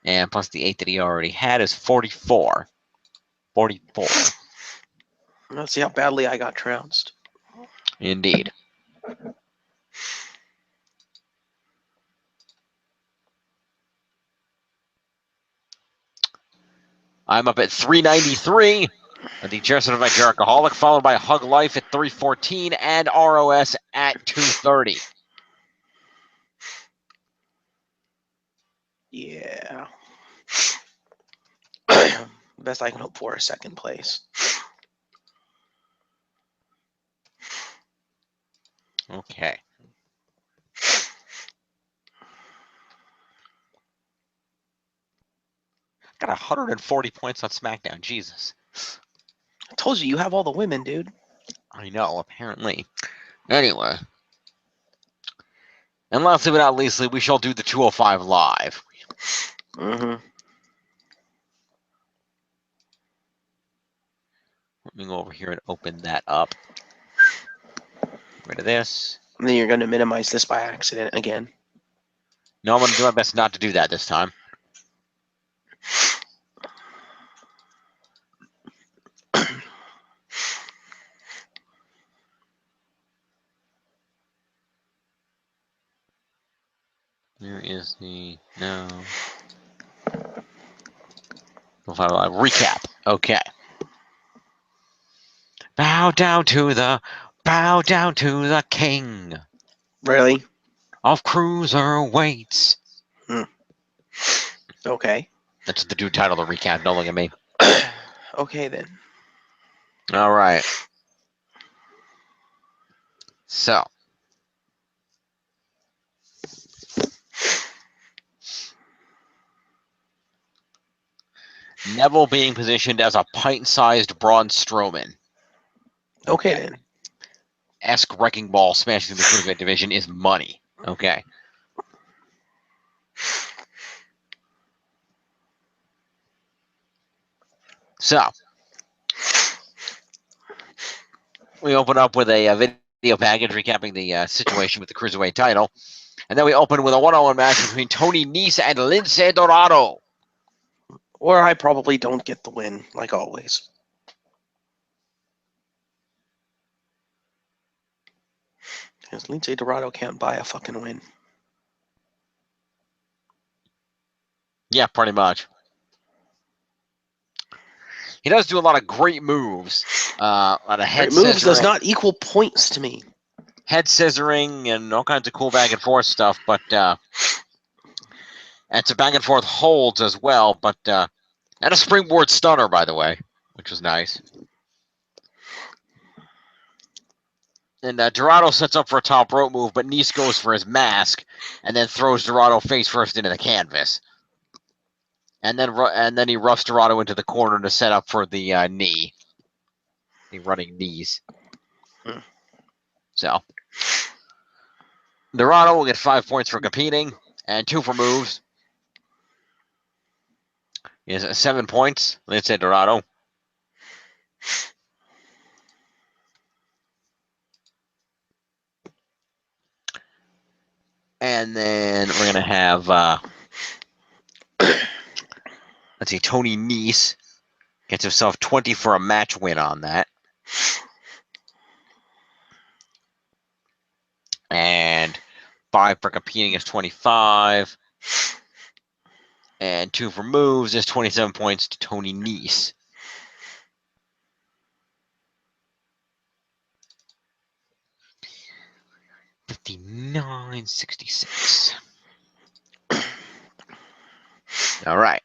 And plus the 8 that he already had is 44. 44. Let's see how badly I got trounced. Indeed. I'm up at 393. The Jason of my Jerichoholic, followed by Hug Life at 314 and ROS at 230. Yeah. Best I can hope for is second place. Okay. Got 140 points on SmackDown. Jesus. I told you have all the women, dude. I know, apparently. Anyway. And lastly but not leastly, we shall do the 205 live. Mm-hmm. Let me go over here and open that up. Get rid of this. And then you're going to minimize this by accident again. No, I'm going to do my best not to do that this time. Here is the recap. Okay. Bow down to the king Really? of cruiserweights. Okay. That's the dude title of the recap. Don't look at me. Okay, then. All right. So. Neville being positioned as a pint-sized Braun Strowman. Okay, then. Esque wrecking ball smashing through the cruiserweight division is money. Okay. So. We open up with a video package recapping the situation with the cruiserweight title. And then we open with a one-on-one match between Tony Nese and Lince Dorado. Or I probably don't get the win, like always. Because Lince Dorado can't buy a fucking win. Yeah, pretty much. He does do a lot of great moves. A lot of head Great moves does scissoring, not equal points to me. head scissoring, and all kinds of cool back and forth stuff. But and some back and forth holds as well. But and a springboard stunner, by the way, which was nice. And Dorado sets up for a top rope move, but Nese goes for his mask and then throws Dorado face first into the canvas. And then he roughs Dorado into the corner to set up for the knee. The running knees. So Dorado will get 5 points for competing and 2 for moves. He has 7 points. Let's say Dorado. And then we're going to have, let's see, Tony Nese gets himself 20 for a match win on that. And 5 for competing is 25. And 2 for moves is 27 points to Tony Nese. $59.66. All right.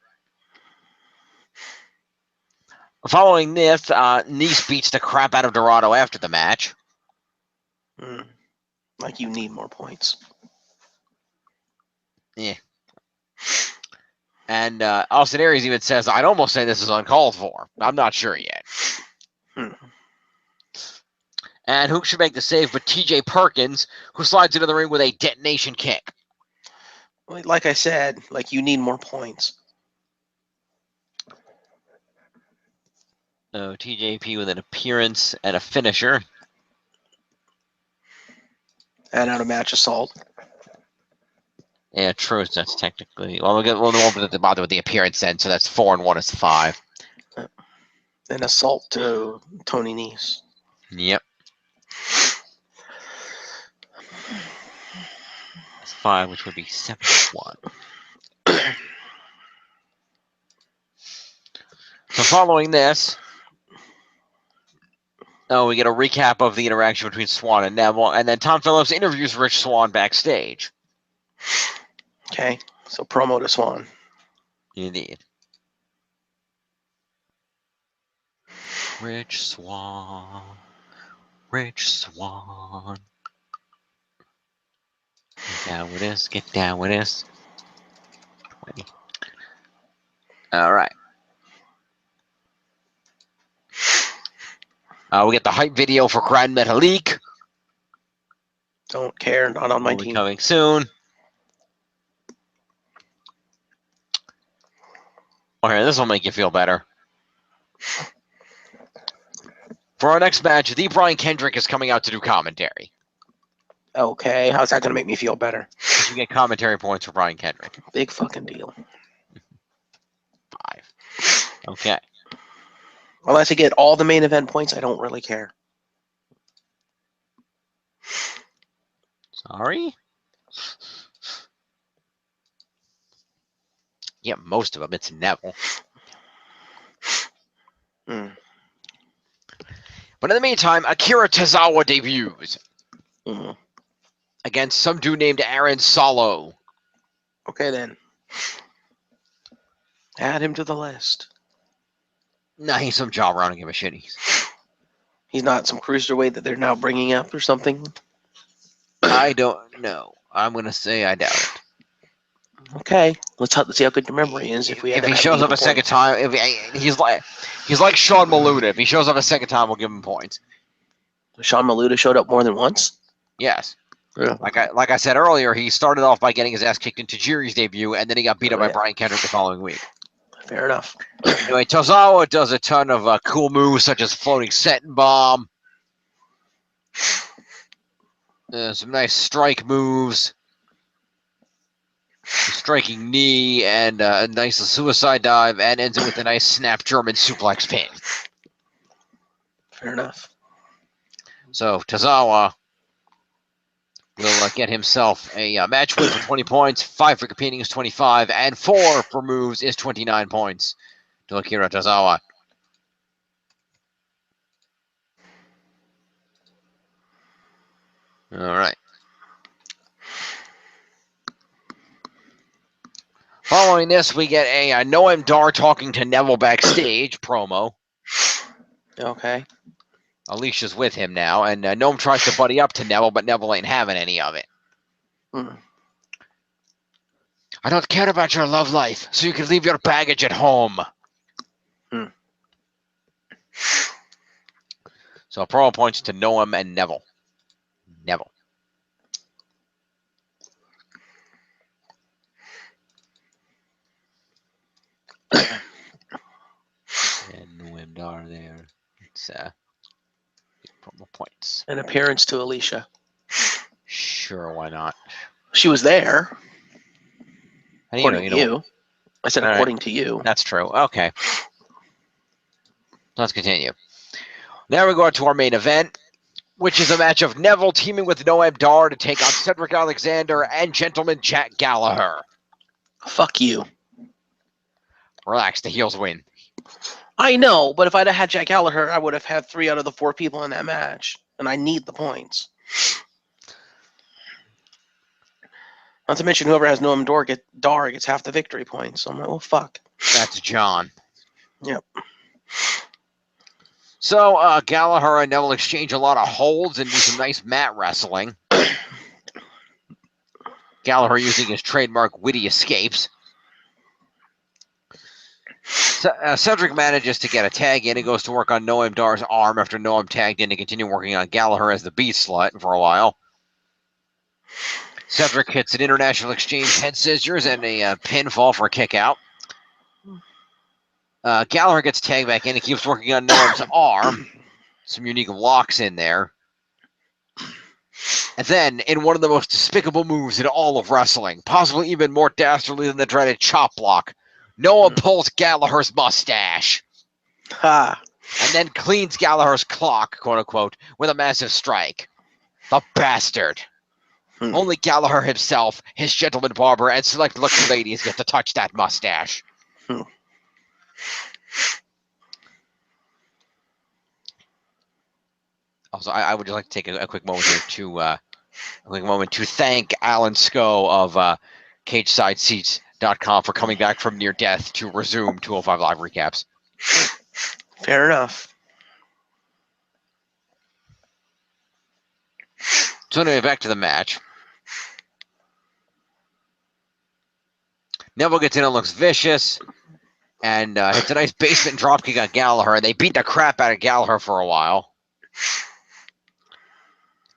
Following this, Nese beats the crap out of Dorado after the match. Like you need more points. Yeah. And Austin Aries even says, I'd almost say this is uncalled for. I'm not sure yet. And who should make the save but TJ Perkins, who slides into the ring with a detonation kick. Like I said, like you need more points. So TJP with an appearance and a finisher. And out of match assault. Yeah, true. That's technically. Well, we won't bother with the appearance then, so that's 4 and 1 is 5. And assault to Tony Nese. Yep. That's 5, which would be 71. So following this, we get a recap of the interaction between Swan and Neville, and then Tom Phillips interviews Rich Swann backstage. Okay, so promo to Swan. Indeed. Rich Swann. Rich Swann. Get down with this. Get down with this. 20. All right. We get the hype video for Grand Metalik. Don't care. Not on my Will be team. coming soon. Okay, this will make you feel better. For our next match, the Brian Kendrick is coming out to do commentary. Okay, how's that gonna make me feel better? You get commentary points for Brian Kendrick. Big fucking deal. 5. Okay. Unless I get all the main event points, I don't really care. Sorry? Yeah, most of them. It's Neville. Hmm. But in the meantime, Akira Tozawa debuts Hmm. against some dude named Aaron Solo. Okay then. Add him to the list. Nah, he's some job around and give a shit. He's not some cruiserweight that they're now bringing up or something. I don't know. I'm gonna say I doubt it. Okay, let's see how good your memory is. If If he shows up a second time, he's like Sean Maluda. If he shows up a second time, we'll give him points. Sean Maluda showed up more than once. Yes. Yeah. Like I said earlier, he started off by getting his ass kicked in Tajiri's debut, and then he got beat up by Brian Kendrick the following week. Fair enough. Anyway, Tozawa does a ton of cool moves such as floating senton bomb, some nice strike moves, striking knee, and a nice suicide dive, and ends it with a nice snap German suplex pin. Fair enough. So Tozawa will get himself a match win for 20 points, 5 for competing is 25, and 4 for moves is 29 points to Akira Tozawa. All right. Following this, we get a Noam Dar talking to Neville backstage promo. Okay. Alicia's with him now, and Noam tries to buddy up to Neville, but Neville ain't having any of it. Hmm. I don't care about your love life, so you can leave your baggage at home. Hmm. So promo points to Noam and Neville. Neville. And Noam Dar there. It's promo points. An appearance to Alicia. Sure, why not? She was there. How do you know? According to you. I said All right. according to you. That's true. Okay. Let's continue. Now we go on to our main event, which is a match of Neville teaming with Noam Dar to take on Cedric Alexander and Gentleman Jack Gallagher. Fuck you. Relax, the heels win. I know, but if I'd have had Jack Gallagher, I would have had 3 out of the 4 people in that match. And I need the points. Not to mention whoever has Noam Dar gets half the victory points. So I'm like, well, fuck. That's John. Yep. So Gallagher and Neville exchange a lot of holds and do some nice mat wrestling. Gallagher using his trademark witty escapes. Cedric manages to get a tag in and goes to work on Noam Dar's arm after Noam tagged in to continue working on Gallagher as the beast slut for a while. Cedric hits an international exchange head scissors and a pinfall for a kick out. Gallagher gets tagged back in and keeps working on Noam's arm. Some unique locks in there. And then, in one of the most despicable moves in all of wrestling, possibly even more dastardly than the dreaded chop block, Noam pulls Gallagher's mustache. Ha. And then cleans Gallagher's clock, quote unquote, with a massive strike. The bastard. Only Gallagher himself, his gentleman barber, and select looking ladies get to touch that mustache. Also, I would just like to take a quick moment here to thank Alan Sco of CageSideSeats.com for coming back from near death to resume 205 Live recaps. Fair enough. So anyway, back to the match. Neville gets in and looks vicious. and hits a nice basement dropkick on Gallagher, and they beat the crap out of Gallagher for a while.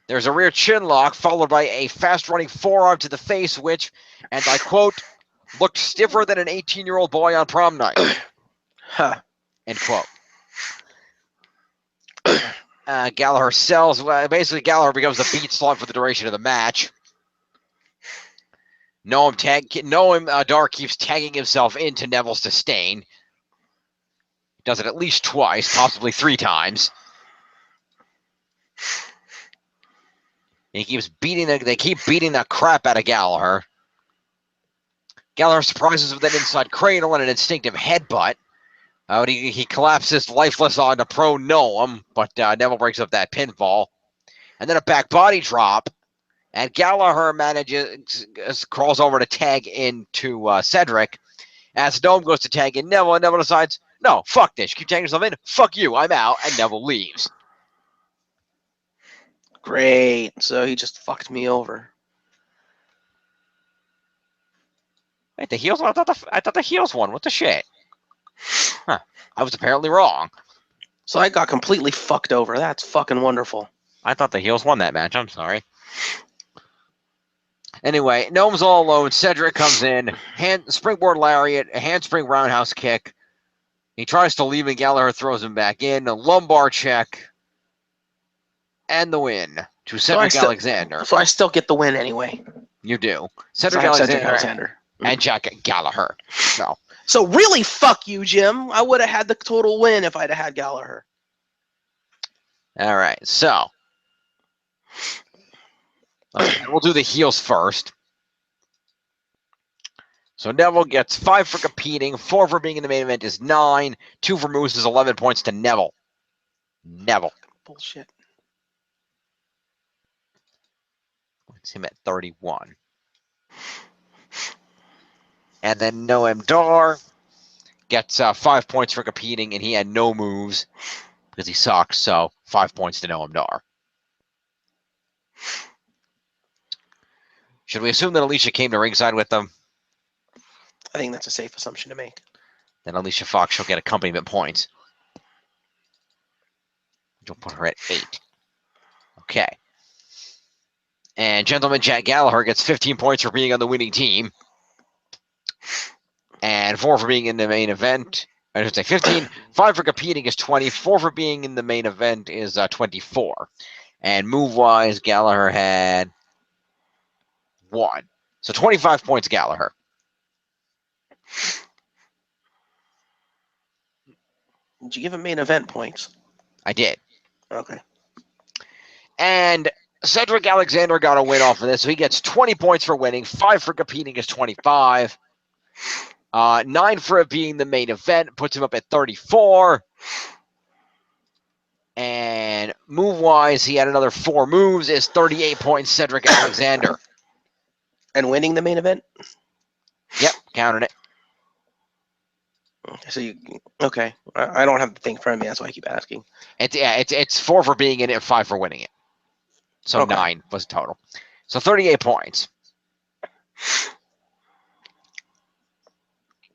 There's a rear chin lock, followed by a fast-running forearm to the face, which, and I quote, looked stiffer than an 18-year-old boy on prom night. Huh. End quote. Gallagher sells. Basically, Gallagher becomes the beat slug for the duration of the match. Noam Dar keeps tagging himself into Neville's disdain. He does it at least twice, possibly 3 times. He keeps they keep beating the crap out of Gallagher. Gallagher surprises with an inside cradle and an instinctive headbutt. He collapses lifeless onto pro Noam, but Neville breaks up that pinfall. And then a back body drop. And Gallagher crawls over to tag into Cedric. As Noam goes to tag in Neville, and Neville decides, no, fuck this. You keep tagging yourself in. Fuck you. I'm out. And Neville leaves. Great. So he just fucked me over. Wait, the heels won? I thought the heels won. What the shit? Huh. I was apparently wrong. So I got completely fucked over. That's fucking wonderful. I thought the heels won that match. I'm sorry. Anyway, Noam's all alone. Cedric comes in. Springboard lariat, a handspring roundhouse kick. He tries to leave and Gallagher throws him back in. A lumbar check. And the win to Cedric Alexander. So I still get the win anyway. You do. Cedric Alexander and Jack Gallagher. So really, fuck you, Jim. I would have had the total win if I'd have had Gallagher. All right, so we'll do the heels first. So Neville gets 5 for competing, 4 for being in the main event is 9, 2 for Moose is 11 points to Neville. Bullshit. It's him at 31. And then Noam Dar gets 5 points for competing, and he had no moves because he sucks, so 5 points to Noam Dar. Should we assume that Alicia came to ringside with them? I think that's a safe assumption to make. Then Alicia Fox, she'll get accompaniment points. You'll put her at 8. Okay. And Gentleman Jack Gallagher gets 15 points for being on the winning team. And 4 for being in the main event. I should say 15. 5 for competing is 20. 4 for being in the main event is 24. And move-wise, Gallagher had 1. So 25 points Gallagher. Did you give him main event points? I did. Okay. And Cedric Alexander got a win off of this, so he gets 20 points for winning. 5 for competing is 25. 9 for it being the main event puts him up at 34. And move-wise, he had another 4 moves. Is 38 points, Cedric Alexander. And winning the main event? Yep, counted it. So okay. I don't have the thing in front of me. That's why I keep asking. It's 4 for being in it, 5 for winning it. So okay. 9 was total. So 38 points.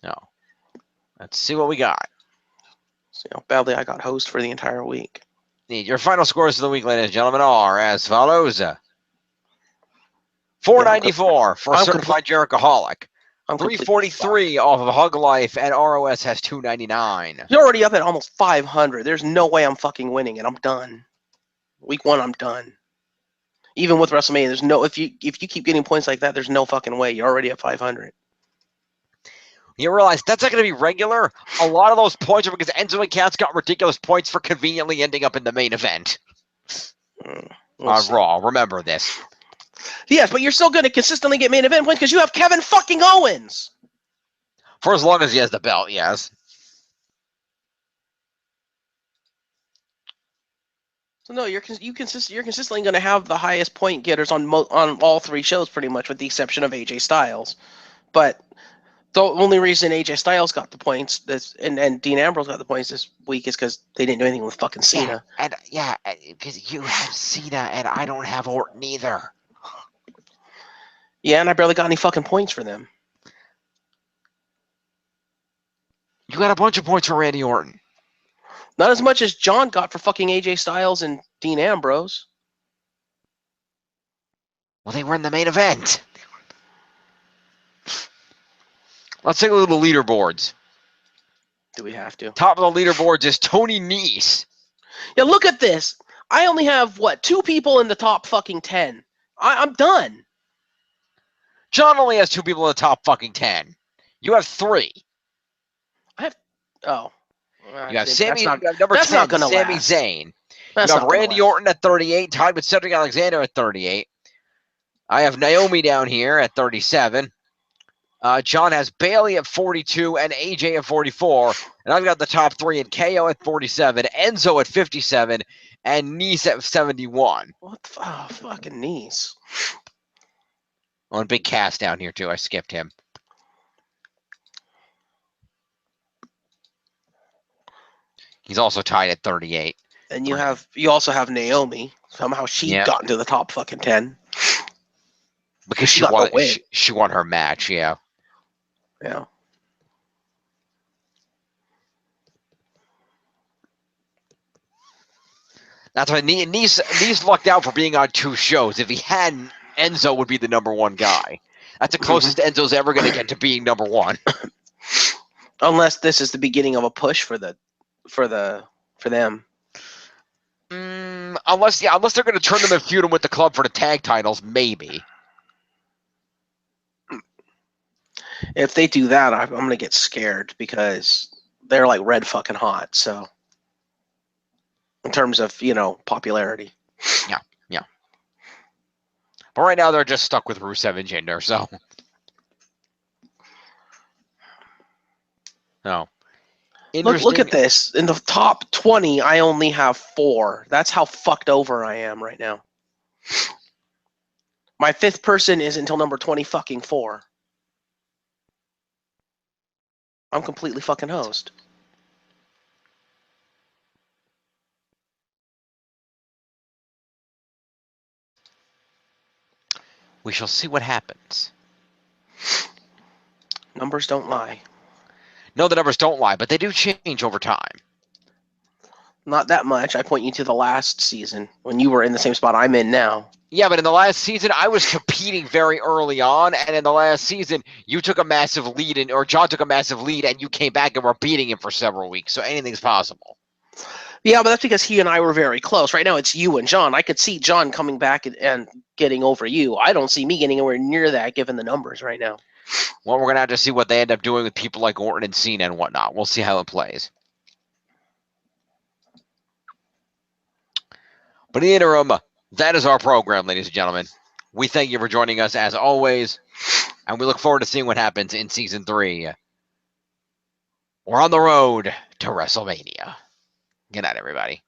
Now, let's see what we got. See how badly I got host for the entire week. Your final scores of the week, ladies and gentlemen, are as follows. 494 for Certified Jerichoholic. 343 off of Hug Life, and ROS has 299. You're already up at almost 500. There's no way I'm fucking winning it. I'm done. Week 1, I'm done. Even with WrestleMania, there's no if you keep getting points like that, there's no fucking way. You're already at 500. You realize that's not going to be regular. A lot of those points are because Enzo and Cats got ridiculous points for conveniently ending up in the main event. On Raw, remember this. Yes, but you're still going to consistently get main event points because you have Kevin fucking Owens. For as long as he has the belt, yes. So no, you're consistently going to have the highest point getters on all 3 shows, pretty much, with the exception of AJ Styles. But the only reason AJ Styles got the points and Dean Ambrose got the points this week is because they didn't do anything with fucking Cena. Because you have Cena and I don't have Orton either. Yeah, and I barely got any fucking points for them. You got a bunch of points for Randy Orton. Not as much as John got for fucking AJ Styles and Dean Ambrose. Well, they were in the main event. Let's take a look at the leaderboards. Do we have to? Top of the leaderboards is Tony Nese. Yeah, look at this. I only have, 2 people in the top fucking 10. I'm done. John only has 2 people in the top fucking 10. You have 3. Oh. You have That's Sami. not, You have number that's 10, not gonna Sami last. Zayn. That's You have not gonna Randy last. Orton at 38, tied with Cedric Alexander at 38. I have Naomi down here at 37. John has Bailey at 42 and AJ at 44. And I've got the top 3 in KO at 47, Enzo at 57, and Nese at 71. What the fucking knees. Oh, and Big Cass down here too. I skipped him. He's also tied at 38. And you also have Naomi. Somehow she got into the top fucking 10. Because she got the win. She won her match, yeah. Yeah. That's why Nese lucked out for being on 2 shows. If he hadn't, Enzo would be the number 1 guy. That's the closest Enzo's ever going to get to being number 1. Unless this is the beginning of a push for them. Unless they're going to turn them and feud them with the club for the tag titles, maybe. If they do that, I'm going to get scared because they're like red fucking hot. So, in terms of, popularity. Yeah. But right now, they're just stuck with Rusev and Jinder, so. No. Look at this. In the top 20, I only have 4. That's how fucked over I am right now. My 5th person is until number 20 fucking 4. I'm completely fucking hosed. We shall see what happens. Numbers don't lie. No, the numbers don't lie, but they do change over time. Not that much. I point you to the last season when you were in the same spot I'm in now. Yeah, but in the last season, I was competing very early on, and in the last season, you took a massive lead, or John took a massive lead, and you came back and were beating him for several weeks, so anything's possible. Yeah, but that's because he and I were very close. Right now, it's you and John. I could see John coming back and getting over you. I don't see me getting anywhere near that, given the numbers right now. Well, we're going to have to see what they end up doing with people like Orton and Cena and whatnot. We'll see how it plays. But in the interim, that is our program, ladies and gentlemen. We thank you for joining us as always, and we look forward to seeing what happens in Season 3. We're on the road to WrestleMania. Good night, everybody.